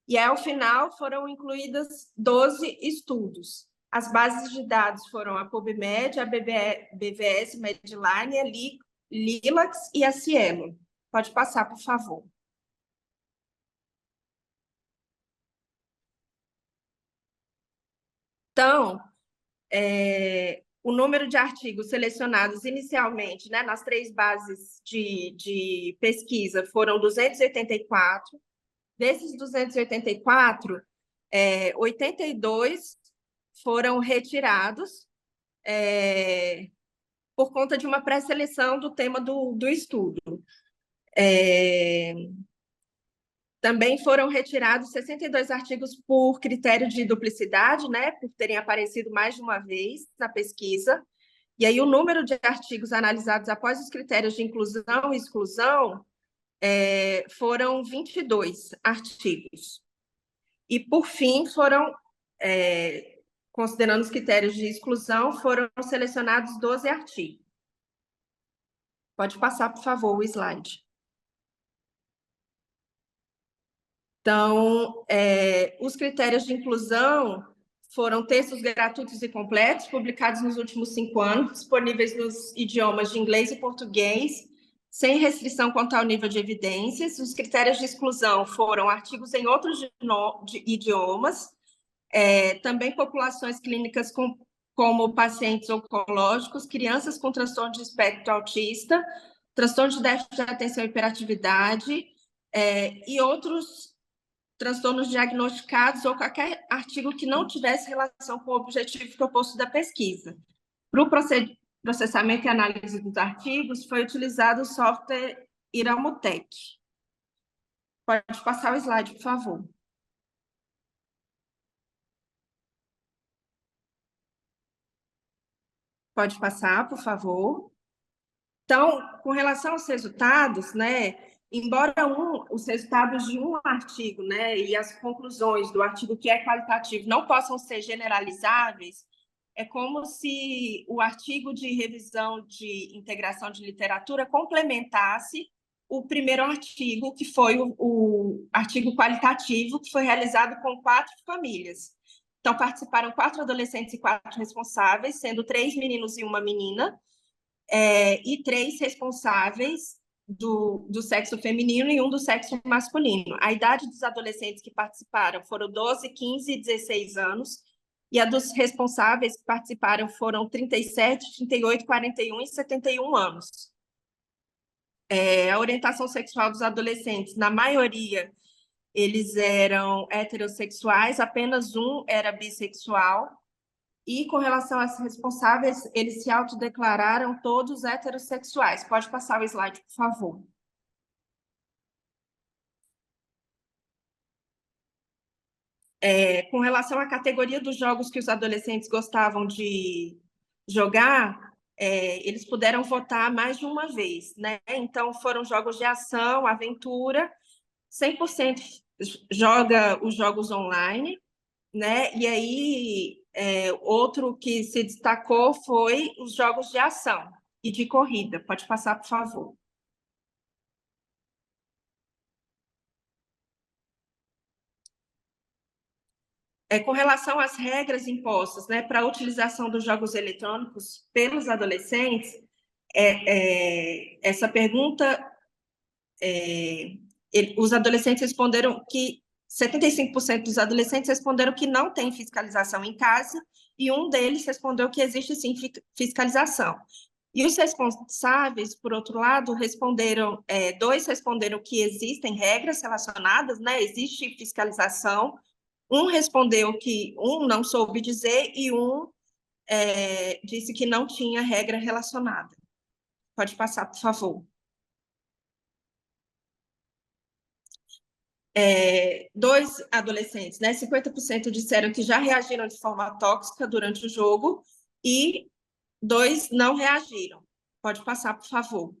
E ao final foram incluídas 12 estudos. As bases de dados foram a PubMed, a BVS, Medline, a Lilacs e a Cielo. Pode passar, por favor. Então, o número de artigos selecionados inicialmente, né, nas 3 bases de pesquisa foram 284. Desses 284, 82 foram retirados por conta de uma pré-seleção do tema do estudo. Também foram retirados 62 artigos por critério de duplicidade, né, por terem aparecido mais de uma vez na pesquisa. E aí o número de artigos analisados após os critérios de inclusão e exclusão foram 22 artigos. E, por fim, foram, considerando os critérios de exclusão, foram selecionados 12 artigos. Pode passar, por favor, o slide. Então, os critérios de inclusão foram textos gratuitos e completos, publicados nos últimos 5 anos, disponíveis nos idiomas de inglês e português, sem restrição quanto ao nível de evidências. Os critérios de exclusão foram artigos em outros idiomas, também populações clínicas como pacientes oncológicos, crianças com transtorno de espectro autista, transtorno de déficit de atenção e hiperatividade, e outros transtornos diagnosticados ou qualquer artigo que não tivesse relação com o objetivo proposto da pesquisa. Para o processamento e análise dos artigos, foi utilizado o software Iramutec. Pode passar o slide, por favor. Pode passar, por favor. Então, com relação aos resultados, né, embora os resultados de um artigo, né, e as conclusões do artigo que é qualitativo não possam ser generalizáveis, é como se o artigo de revisão de integração de literatura complementasse o primeiro artigo, que foi o artigo qualitativo, que foi realizado com 4 famílias. Então, participaram 4 adolescentes e 4 responsáveis, sendo 3 meninos e 1 menina, e 3 responsáveis do sexo feminino e 1 do sexo masculino. A idade dos adolescentes que participaram foram 12, 15 e 16 anos, e a dos responsáveis que participaram foram 37, 38, 41 e 71 anos. A orientação sexual dos adolescentes, na maioria, eles eram heterossexuais, apenas 1 era bissexual, e com relação às responsáveis, eles se autodeclararam todos heterossexuais. Pode passar o slide, por favor. Com relação à categoria dos jogos que os adolescentes gostavam de jogar, eles puderam votar mais de uma vez, né? Então, foram jogos de ação, aventura, 100% joga os jogos online, né? E aí, outro que se destacou foi os jogos de ação e de corrida. Pode passar, por favor. Com relação às regras impostas, né, para a utilização dos jogos eletrônicos pelos adolescentes, essa pergunta, os adolescentes responderam que 75% dos adolescentes responderam que não tem fiscalização em casa, e um deles respondeu que existe sim fiscalização. E os responsáveis, por outro lado, responderam, dois responderam que existem regras relacionadas, né? Existe fiscalização. Um respondeu que um não soube dizer e um disse que não tinha regra relacionada. Pode passar, por favor. Dois adolescentes, né? 50% disseram que já reagiram de forma tóxica durante o jogo e dois não reagiram. Pode passar, por favor.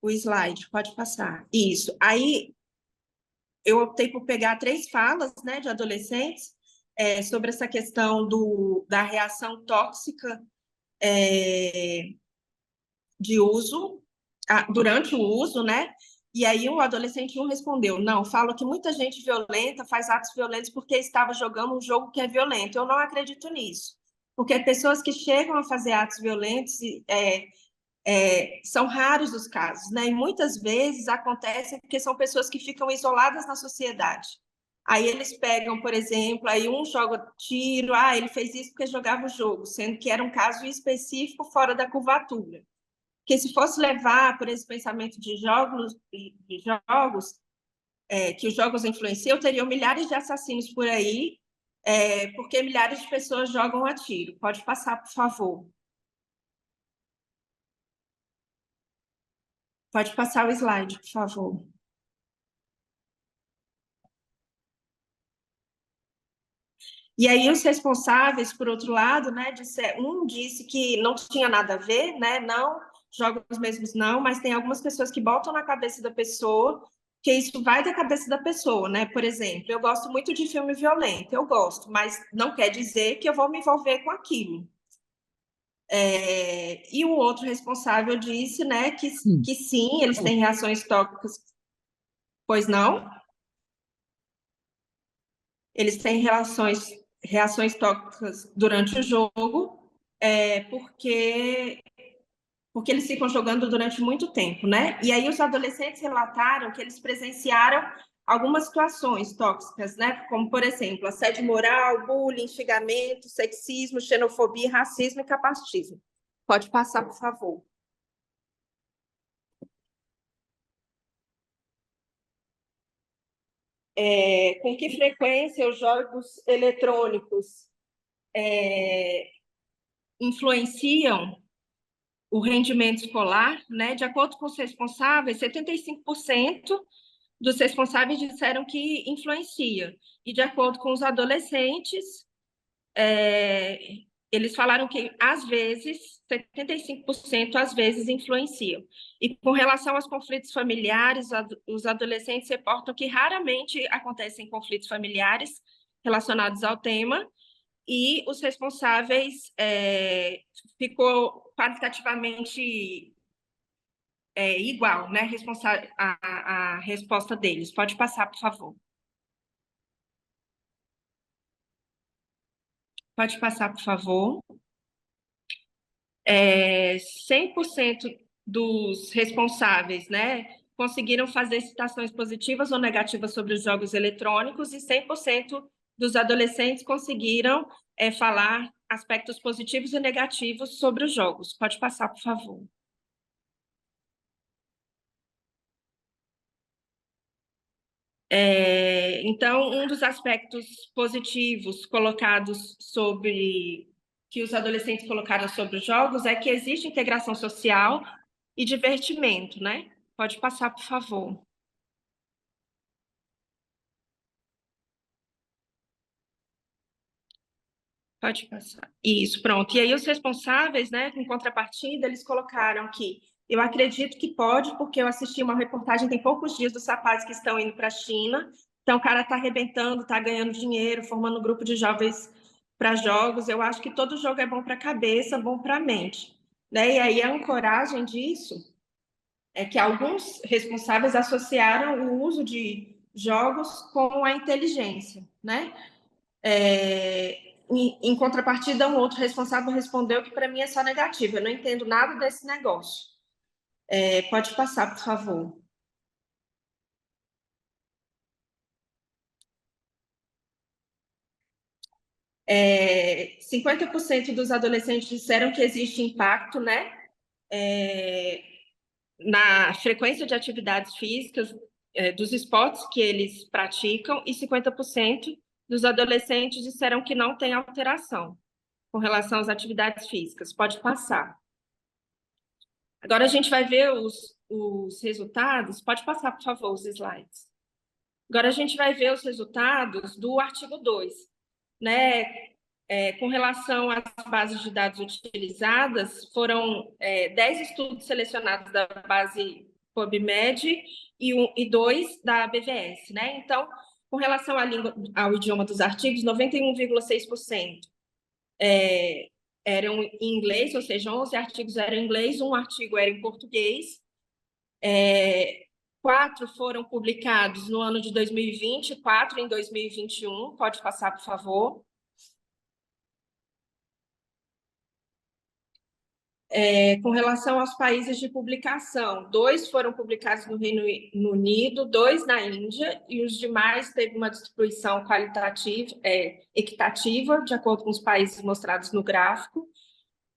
O slide, pode passar. Isso. Aí eu optei por pegar 3 falas, né, de adolescentes sobre essa questão da reação tóxica de uso, durante o uso, né? E aí o adolescente um respondeu, não, falo que muita gente violenta faz atos violentos porque estava jogando um jogo que é violento. Eu não acredito nisso, porque pessoas que chegam a fazer atos violentos são raros os casos, né? E muitas vezes acontecem porque são pessoas que ficam isoladas na sociedade. Aí eles pegam, por exemplo, aí um joga tiro, ele fez isso porque jogava o jogo, sendo que era um caso específico fora da curvatura. Porque se fosse levar por esse pensamento de jogos que os jogos influenciam, teriam milhares de assassinos por aí, porque milhares de pessoas jogam a tiro. Pode passar, por favor. Pode passar o slide, por favor. E aí os responsáveis, por outro lado, né, um disse que não tinha nada a ver, né, não, jogos mesmos não, mas tem algumas pessoas que botam na cabeça da pessoa que isso vai da cabeça da pessoa, né? Por exemplo, eu gosto muito de filme violento, eu gosto, mas não quer dizer que eu vou me envolver com aquilo. E o outro responsável disse, né, que sim, eles têm reações tóxicas. Pois não? Eles têm reações tóxicas durante o jogo, porque eles ficam jogando durante muito tempo, né? E aí os adolescentes relataram que eles presenciaram algumas situações tóxicas, né? Como, por exemplo, assédio moral, bullying, xingamento, sexismo, xenofobia, racismo e capacitismo. Pode passar, por favor. Com que frequência os jogos eletrônicos influenciam o rendimento escolar, né? De acordo com os responsáveis, 75% dos responsáveis disseram que influencia. E de acordo com os adolescentes, eles falaram que, às vezes, 75% às vezes influenciam. E com relação aos conflitos familiares, os adolescentes reportam que raramente acontecem conflitos familiares relacionados ao tema, e os responsáveis ficou qualitativamente igual, né? A resposta deles. Pode passar, por favor. Pode passar, por favor. 100% dos responsáveis, né, conseguiram fazer citações positivas ou negativas sobre os jogos eletrônicos e 100% dos adolescentes conseguiram falar aspectos positivos e negativos sobre os jogos. Pode passar, por favor. Então, um dos aspectos positivos colocados que os adolescentes colocaram sobre os jogos é que existe integração social e divertimento, né? Pode passar, por favor. Pode passar. Isso, pronto. E aí os responsáveis, né, em contrapartida, eles colocaram que eu acredito que pode, porque eu assisti uma reportagem tem poucos dias dos rapazes que estão indo para a China. Então, o cara está arrebentando, está ganhando dinheiro, formando um grupo de jovens para jogos. Eu acho que todo jogo é bom para a cabeça, bom para a mente. Né? E aí a ancoragem disso é que alguns responsáveis associaram o uso de jogos com a inteligência, né? Em contrapartida, um outro responsável respondeu que para mim é só negativo, eu não entendo nada desse negócio. Pode passar, por favor. 50% dos adolescentes disseram que existe impacto, né, na frequência de atividades físicas, dos esportes que eles praticam, e 50% dos adolescentes disseram que não tem alteração com relação às atividades físicas. Pode passar. Agora a gente vai ver os resultados. Pode passar, por favor, os slides. Agora a gente vai ver os resultados do artigo 2, né? Com relação às bases de dados utilizadas, foram 10 estudos selecionados da base PubMed e 2 da BVS, né? Então, com relação ao idioma dos artigos, 91,6% eram em inglês, ou seja, 11 artigos eram em inglês, um artigo era em português. 4 foram publicados no ano de 2020, 4 em 2021. Pode passar, por favor. Com relação aos países de publicação, 2 foram publicados no Reino Unido, 2 na Índia, e os demais teve uma distribuição qualitativa, equitativa, de acordo com os países mostrados no gráfico.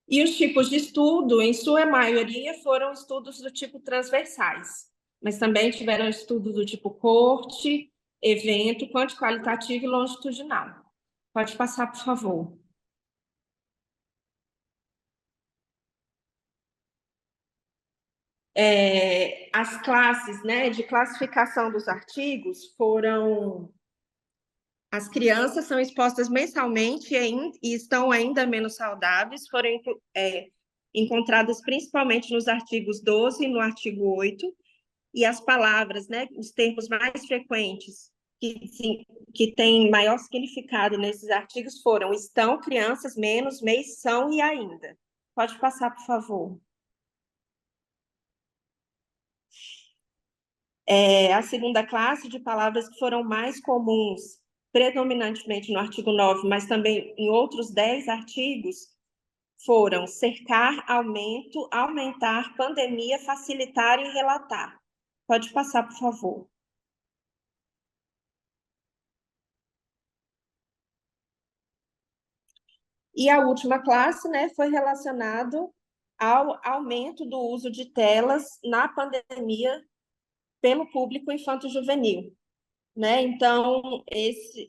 E os tipos de estudo, em sua maioria, foram estudos do tipo transversais, mas também tiveram estudos do tipo corte, evento, quanti-qualitativo e longitudinal. Pode passar, por favor. As classes, né, de classificação dos artigos foram... As crianças são expostas mensalmente e estão ainda menos saudáveis, foram encontradas principalmente nos artigos 12 e no artigo 8, e as palavras, né, os termos mais frequentes que têm maior significado nesses artigos foram estão, crianças, menos, mês, são e ainda. Pode passar, por favor. A segunda classe de palavras que foram mais comuns, predominantemente no artigo 9, mas também em outros 10 artigos, foram cercar, aumento, aumentar, pandemia, facilitar e relatar. Pode passar, por favor. E a última classe, né, foi relacionado ao aumento do uso de telas na pandemia pelo público infanto-juvenil, né? Então,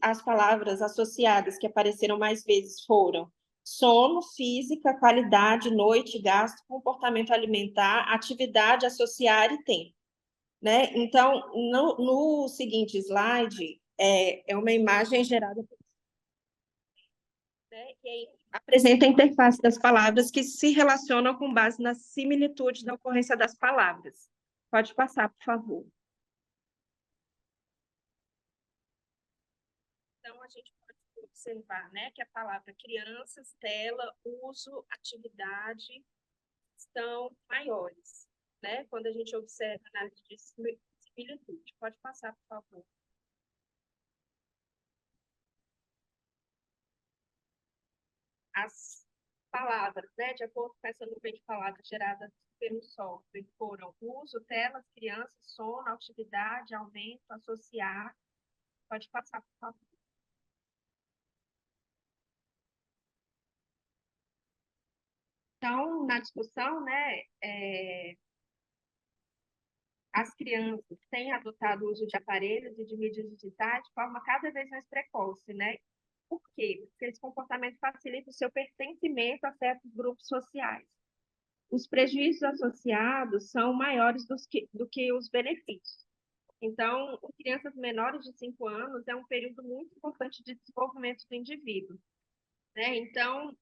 as palavras associadas que apareceram mais vezes foram sono, física, qualidade, noite, gasto, comportamento alimentar, atividade, associar e tempo, né? Então, no seguinte slide, é uma imagem gerada por... né, que apresenta a interface das palavras que se relacionam com base na similitude da ocorrência das palavras. Pode passar, por favor. Então, a gente pode observar, né, que a palavra crianças, tela, uso, atividade estão maiores, né, quando a gente observa a análise de similitude. Pode passar, por favor. As palavras, né, de acordo com essa nuvem de palavras gerada pelo software, foram uso, telas, crianças, sono, atividade, aumento, associar. Pode passar, por favor. Então, na discussão, né, as crianças têm adotado o uso de aparelhos e de mídias digitais de forma cada vez mais precoce, né? Por quê? Porque esse comportamento facilita o seu pertencimento a certos grupos sociais. Os prejuízos associados são maiores do que os benefícios. Então, crianças menores de 5 anos é um período muito importante de desenvolvimento do indivíduo, né? Então,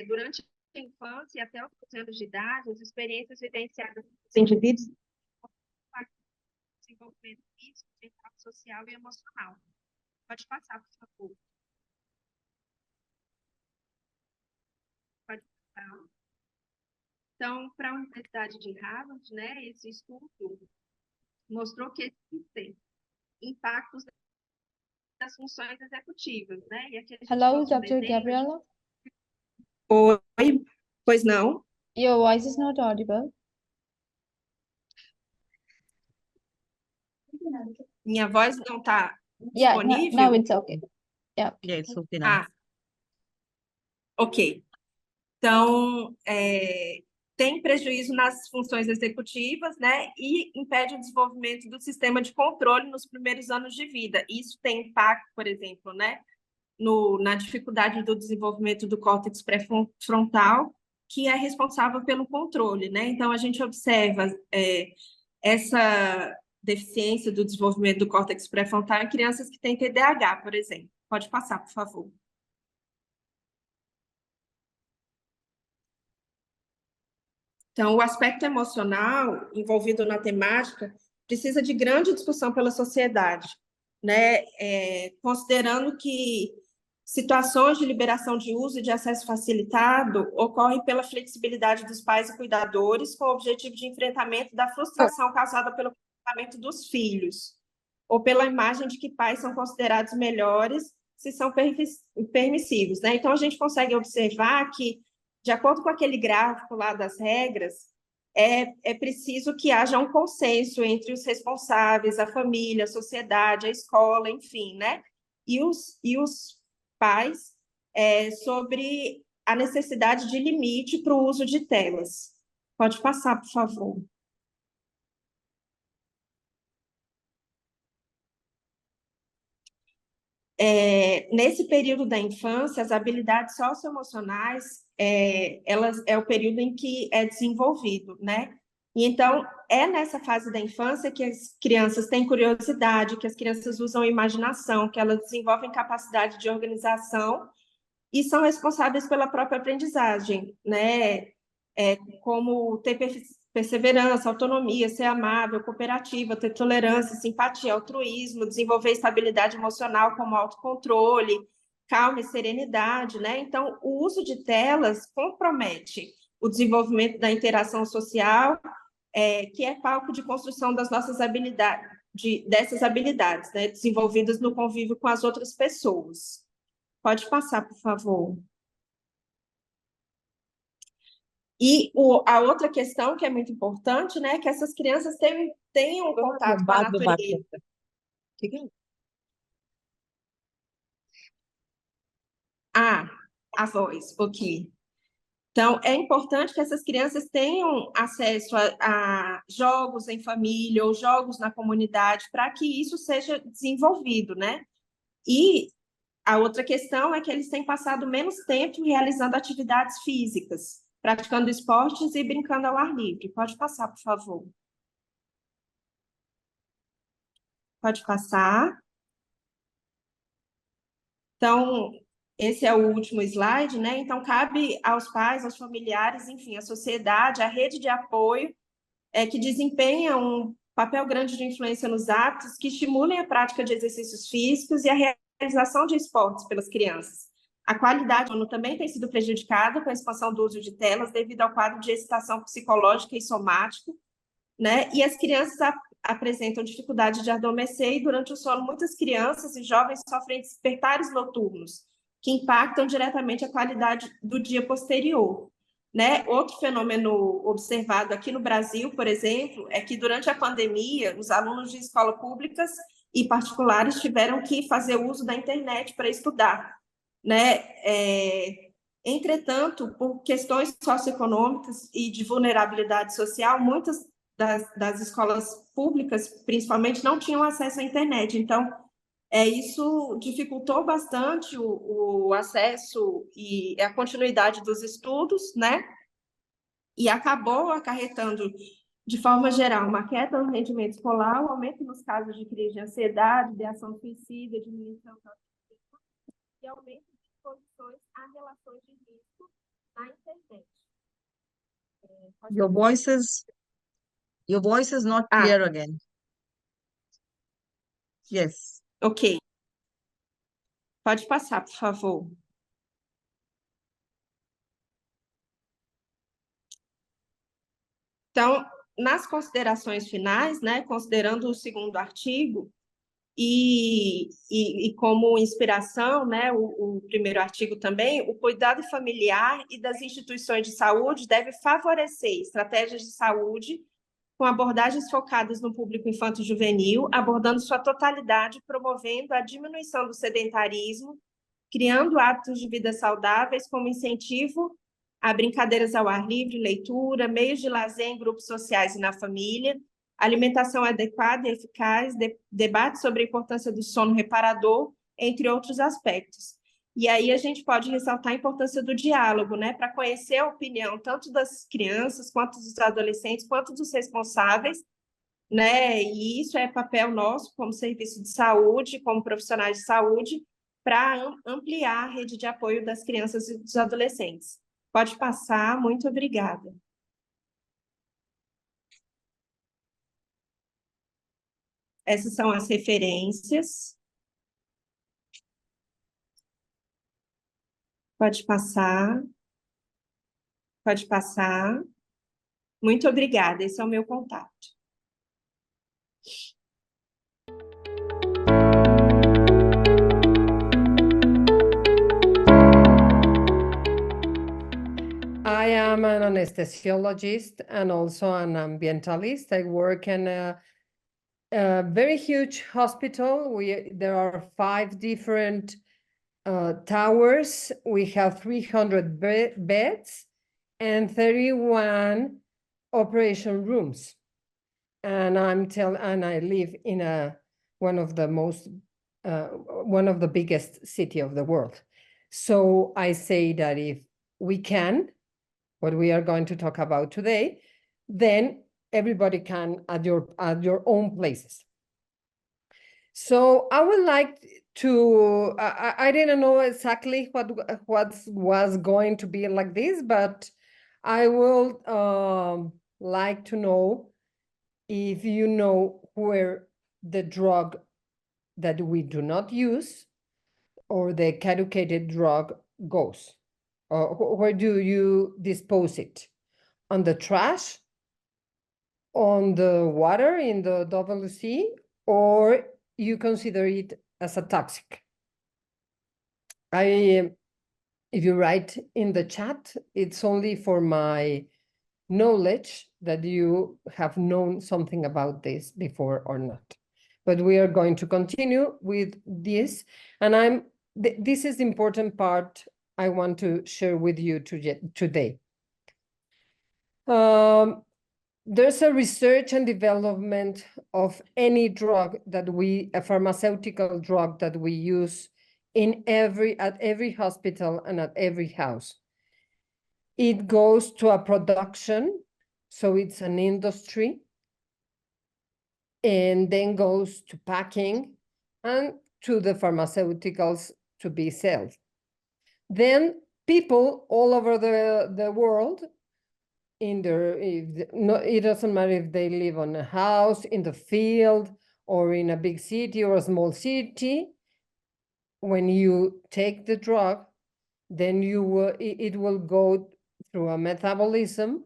durante a infância e até os 12 anos de idade, as experiências vivenciadas pelos indivíduos desenvolvimento físico, mental, social e emocional. Pode passar, por favor. Pode passar. Então, para a Universidade de Harvard, né, esse estudo mostrou que existem impactos das funções executivas, né? E aqui a gente Hello, mostra um Dr. desenho. Gabriela. Oi, pois não? Your voice is not audible. Minha voz não está Yeah, disponível? now it's okay. Yeah. Yeah, it's okay now. Ok. Então, tem prejuízo nas funções executivas, né? E impede o desenvolvimento do sistema de controle nos primeiros anos de vida. Isso tem impacto, por exemplo, né? Na dificuldade do desenvolvimento do córtex pré-frontal, que é responsável pelo controle, né? Então, a gente observa essa deficiência do desenvolvimento do córtex pré-frontal em crianças que têm TDAH, por exemplo. Pode passar, por favor. Então, o aspecto emocional envolvido na temática precisa de grande discussão pela sociedade, né? Considerando que situações de liberação de uso e de acesso facilitado ocorrem pela flexibilidade dos pais e cuidadores, com o objetivo de enfrentamento da frustração causada pelo comportamento dos filhos, ou pela imagem de que pais são considerados melhores se são permissivos, né? Então, a gente consegue observar que, de acordo com aquele gráfico lá das regras, é preciso que haja um consenso entre os responsáveis, a família, a sociedade, a escola, enfim, né? E os pais sobre a necessidade de limite para o uso de telas. Pode passar, por favor. Nesse período da infância, as habilidades socioemocionais, é o período em que é desenvolvido, né? E então, é nessa fase da infância que as crianças têm curiosidade, que as crianças usam a imaginação, que elas desenvolvem capacidade de organização e são responsáveis pela própria aprendizagem, né? Como ter perseverança, autonomia, ser amável, cooperativa, ter tolerância, simpatia, altruísmo, desenvolver estabilidade emocional como autocontrole, calma e serenidade, né? Então, o uso de telas compromete o desenvolvimento da interação social, que é palco de construção das nossas habilidades, dessas habilidades, né? Desenvolvidas no convívio com as outras pessoas. Pode passar, por favor. E a outra questão que é muito importante, né, é que essas crianças tenham contato com a natureza. A voz, ok. Então, é importante que essas crianças tenham acesso a jogos em família ou jogos na comunidade, para que isso seja desenvolvido, né? E a outra questão é que eles têm passado menos tempo realizando atividades físicas, praticando esportes e brincando ao ar livre. Pode passar, por favor. Pode passar. Então, esse é o último slide, né? Então, cabe aos pais, aos familiares, enfim, à sociedade, à rede de apoio, que desempenha um papel grande de influência nos hábitos que estimulem a prática de exercícios físicos e a realização de esportes pelas crianças. A qualidade do sono também tem sido prejudicada com a expansão do uso de telas devido ao quadro de excitação psicológica e somática, né? E as crianças apresentam dificuldade de adormecer e durante o sono muitas crianças e jovens sofrem despertares noturnos, que impactam diretamente a qualidade do dia posterior, né? Outro fenômeno observado aqui no Brasil, por exemplo, é que durante a pandemia, os alunos de escolas públicas e particulares tiveram que fazer uso da internet para estudar, né? Entretanto, por questões socioeconômicas e de vulnerabilidade social, muitas das escolas públicas, principalmente, não tinham acesso à internet. Então, isso dificultou bastante o acesso e a continuidade dos estudos, né? E acabou acarretando, de forma geral, uma queda no rendimento escolar, um aumento nos casos de crise de ansiedade, de ação suicida, diminuição da e aumento de exposições a relações de risco na internet. Your voice is not clear again. Yes. Ok. Pode passar, por favor. Então, nas considerações finais, né, considerando o segundo artigo, e como inspiração, né, o primeiro artigo também, o cuidado familiar e das instituições de saúde deve favorecer estratégias de saúde com abordagens focadas no público infanto-juvenil, abordando sua totalidade, promovendo a diminuição do sedentarismo, criando hábitos de vida saudáveis como incentivo a brincadeiras ao ar livre, leitura, meios de lazer em grupos sociais e na família, alimentação adequada e eficaz, debate sobre a importância do sono reparador, entre outros aspectos. E aí a gente pode ressaltar a importância do diálogo, né, para conhecer a opinião tanto das crianças, quanto dos adolescentes, quanto dos responsáveis, né, e isso é papel nosso como serviço de saúde, como profissionais de saúde, para ampliar a rede de apoio das crianças e dos adolescentes. Pode passar, muito obrigada. Essas são as referências. Pode passar. Pode passar. Muito obrigada, esse é o meu contato. I am an anesthesiologist and also an ambientalist. I work in a very huge hospital. There are 5 different towers. We have 300 beds and 31 operation rooms. And I live in one of the biggest city of the world. So I say that if we can, what we are going to talk about today, then everybody can at your own places. So I would like to, I didn't know exactly what was going to be like this, but I will like to know if you know where the drug that we do not use or the caducated drug goes. Where do you dispose it? On the trash? On the water in the WC? Or you consider it as a toxic? If you write in the chat, it's only for my knowledge that you have known something about this before or not. But we are going to continue with this, and this is the important part I want to share with you today. There's a research and development of any drug a pharmaceutical drug that we use at every hospital and at every house. It goes to a production, so it's an industry, and then goes to packing and to the pharmaceuticals to be sold. Then people all over the world, it doesn't matter if they live on a house, in the field, or in a big city or a small city, when you take the drug, then it will go through a metabolism,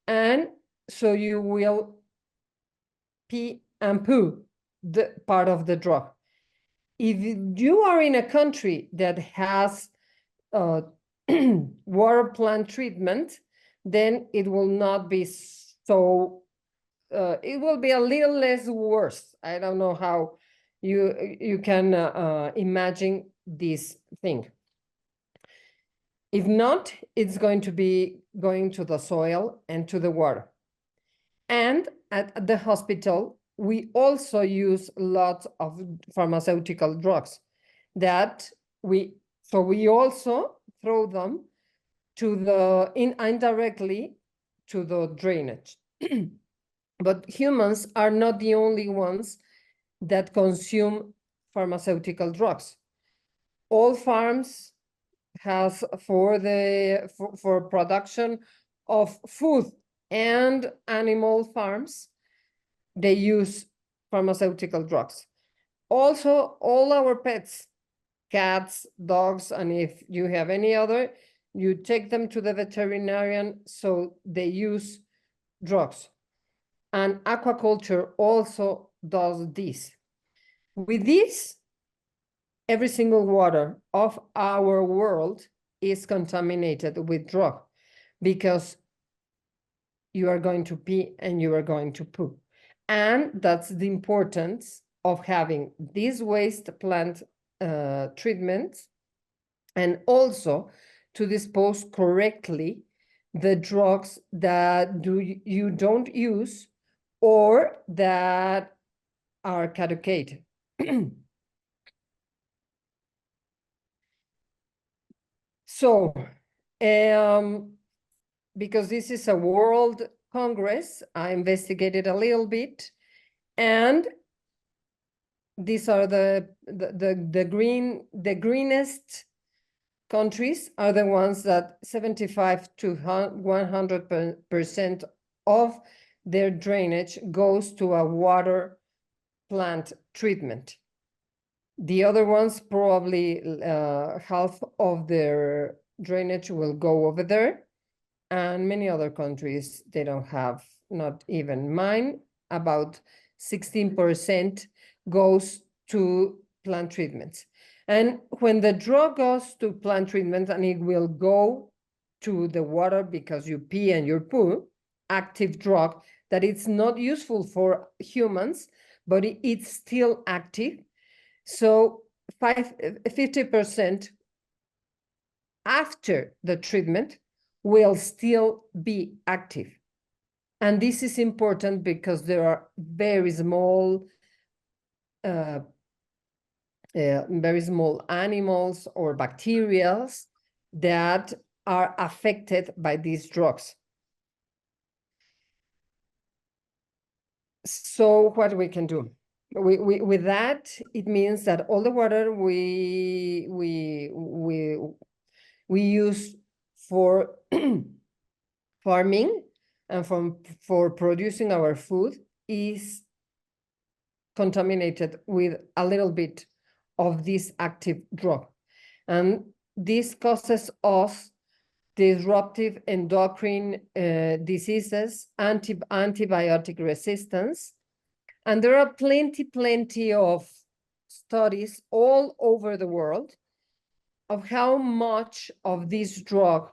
and so you will pee and poo the part of the drug. If you are in a country that has water plant treatment, then it will not be so, it will be a little less worse. I don't know how you can imagine this thing. If not, it's going to be going to the soil and to the water. And at the hospital, we also use lots of pharmaceutical drugs that we also throw them indirectly to the drainage. But humans are not the only ones that consume pharmaceutical drugs. All farms has for production of food and animal farms, they use pharmaceutical drugs. Also, all our pets, cats, dogs, and if you have any other, you take them to the veterinarian, so they use drugs. And aquaculture also does this. With this, every single water of our world is contaminated with drug, because you are going to pee and you are going to poo. And that's the importance of having these waste plant treatments and also to dispose correctly the drugs that you don't use or that are caducate. So, because this is a World Congress, I investigated a little bit, and these are the greenest countries are the ones that 75 to 100% of their drainage goes to a water plant treatment. The other ones, probably half of their drainage will go over there. And many other countries, they don't have, not even mine, about 16% goes to plant treatments. And when the drug goes to plant treatment, and it will go to the water because you pee and you poo, active drug, that it's not useful for humans, but it's still active. So 50% after the treatment will still be active. And this is important because there are very small animals or bacteria that are affected by these drugs. So what we can do? With that, it means that all the water we use for farming and for producing our food is contaminated with a little bit of this active drug. And this causes us disruptive endocrine diseases, antibiotic resistance. And there are plenty of studies all over the world of how much of this drug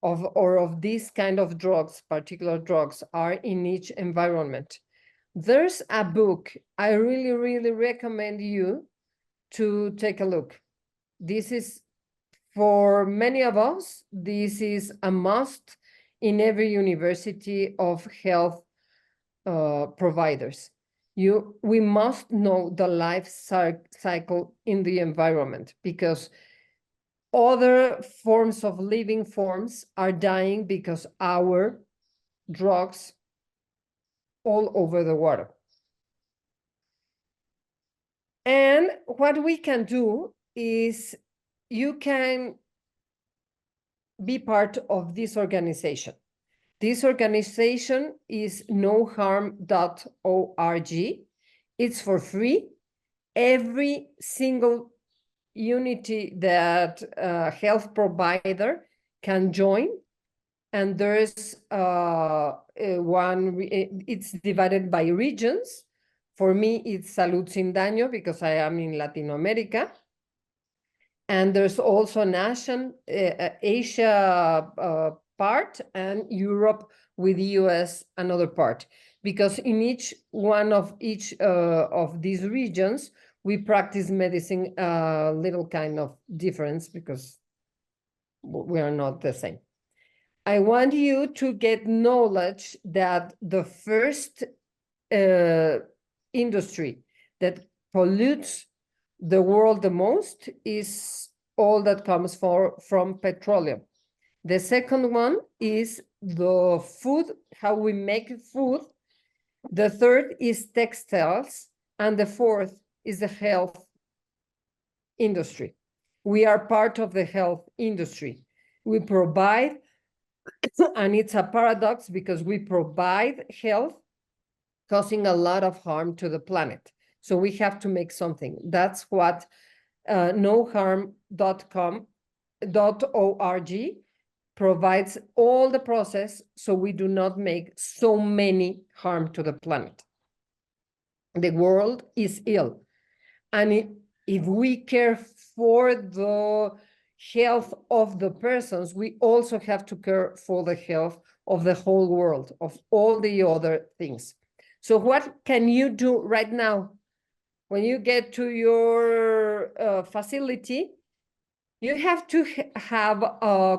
of these kind of drugs, particular drugs, are in each environment. There's a book I really recommend you to take a look. This is, for many of us, this is a must in every university of health providers. We must know the life cycle in the environment, because other forms of living forms are dying because our drugs all over the water. And what we can do is, you can be part of this organization. This organization is noharm.org. It's for free. Every single unity that health provider can join, and there's it's divided by regions. For me, it's Salud Sin Daño because I am in Latin America, and there's also Asia part, and Europe with the US another part, because in each one of these regions we practice medicine a little kind of difference, because we are not the same. I want you to get knowledge that the first industry that pollutes the world the most is all that comes from petroleum. The second one is the food, how we make food. The third is textiles, and the fourth is the health industry. We are part of the health industry. We provide, and it's a paradox because we provide health, causing a lot of harm to the planet. So we have to make something. That's what noharm.org provides, all the process, so we do not make so many harm to the planet. The world is ill. And if we care for the health of the persons, we also have to care for the health of the whole world, of all the other things. So what can you do right now? When you get to your facility, You have to have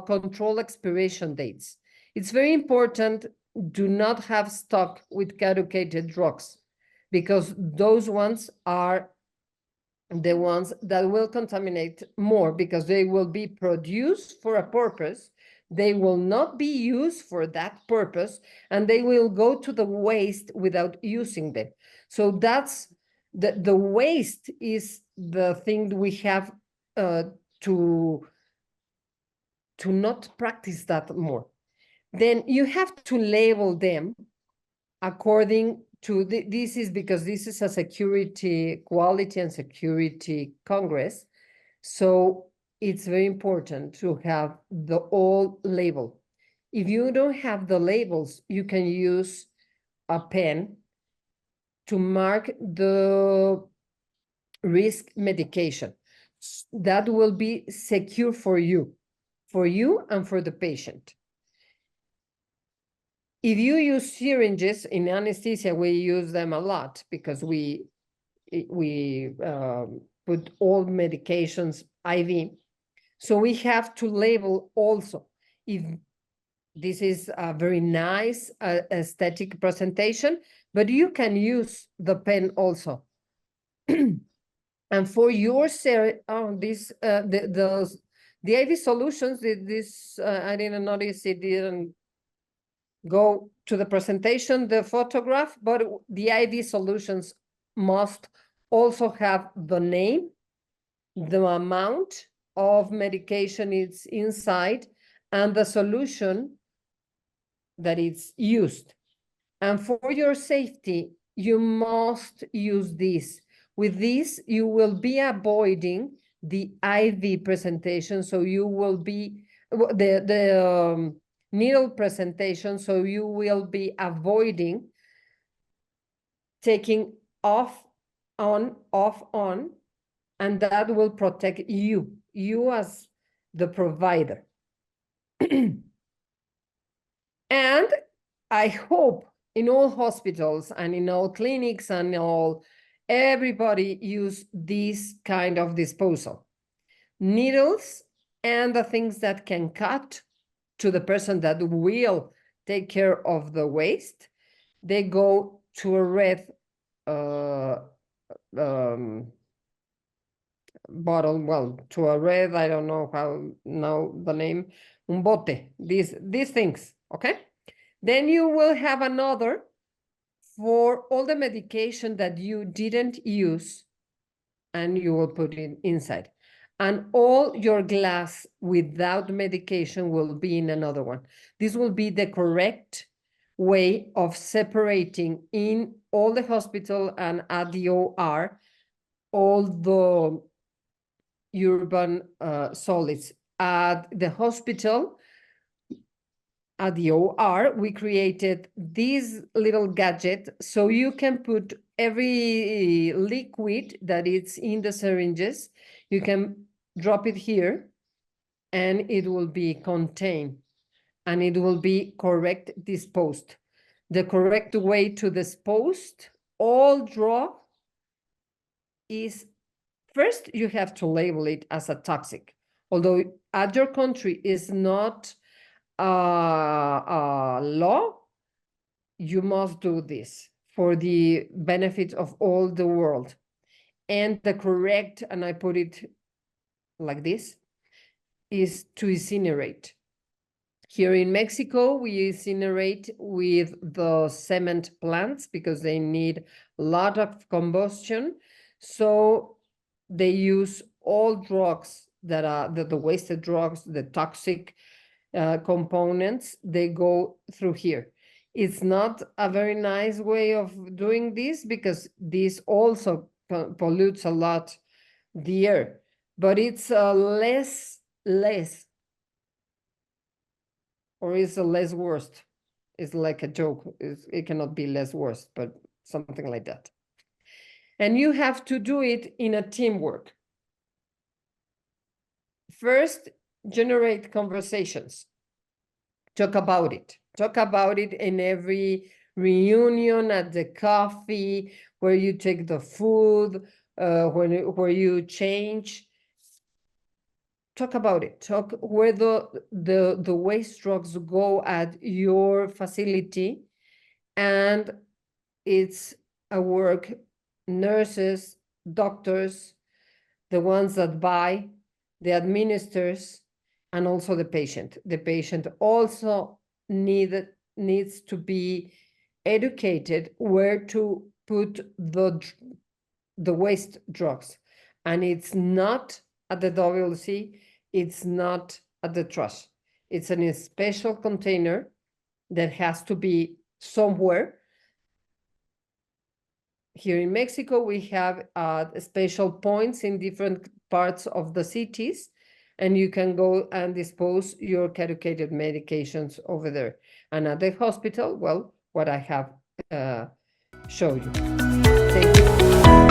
control expiration dates. It's very important, do not have stock with caducated drugs, because those ones are the ones that will contaminate more, because they will be produced for a purpose, they will not be used for that purpose, and they will go to the waste without using them. So that's the waste is the thing we have to not practice that more. Then you have to label them according to this is because this is a security, quality and security Congress. So it's very important to have the all label. If you don't have the labels, you can use a pen to mark the risk medication. That will be secure for you and for the patient. If you use syringes in anesthesia, we use them a lot because we put all medications IV. So we have to label also. If this is a very nice aesthetic presentation, but you can use the pen also. And for your the IV solutions, I didn't notice it didn't go to the presentation, the photograph, but the IV solutions must also have the name, the amount of medication it's inside, and the solution that it's used. And for your safety, you must use this. With this, you will be avoiding the IV presentation, so you will be the needle presentation, so you will be avoiding taking off, on, off, on, and that will protect you as the provider. And I hope in all hospitals and in all clinics and everybody use this kind of disposal. Needles and the things that can cut to the person that will take care of the waste, they go to a red bottle, well, to a red, I don't know how now the name, un bote, these things, okay? Then you will have another for all the medication that you didn't use, and you will put it inside. And all your glass without medication will be in another one. This will be the correct way of separating in all the hospital and at the OR all the urban solids. At the hospital, at the OR, we created this little gadget so you can put every liquid that is in the syringes, you can drop it here and it will be contained and it will be correct disposed. The correct way to dispose all drug is first you have to label it as a toxic. Although at your country is not law, you must do this for the benefit of all the world. And the correct, and I put it like this, is to incinerate. Here in Mexico, we incinerate with the cement plants because they need a lot of combustion. So they use all drugs that are the wasted drugs, the toxic components, they go through here. It's not a very nice way of doing this because this also pollutes a lot the air, but it's less, or is a less worst. It's like a joke. It cannot be less worse, but something like that. And you have to do it in a teamwork. First, generate conversations. Talk about it. Talk about it in every reunion, at the coffee, where you take the food, where you change. talk about it. Talk where the waste drugs go at your facility, and it's a work nurses, doctors, the ones that buy, the administrators, and also the patient. The patient also needs to be educated where to put the waste drugs. And it's not at the WC, it's not at the trash. It's in a special container that has to be somewhere. Here in Mexico, we have special points in different parts of the cities, and you can go and dispose your caducated medications over there. And at the hospital, well, what I have showed you. Thank you.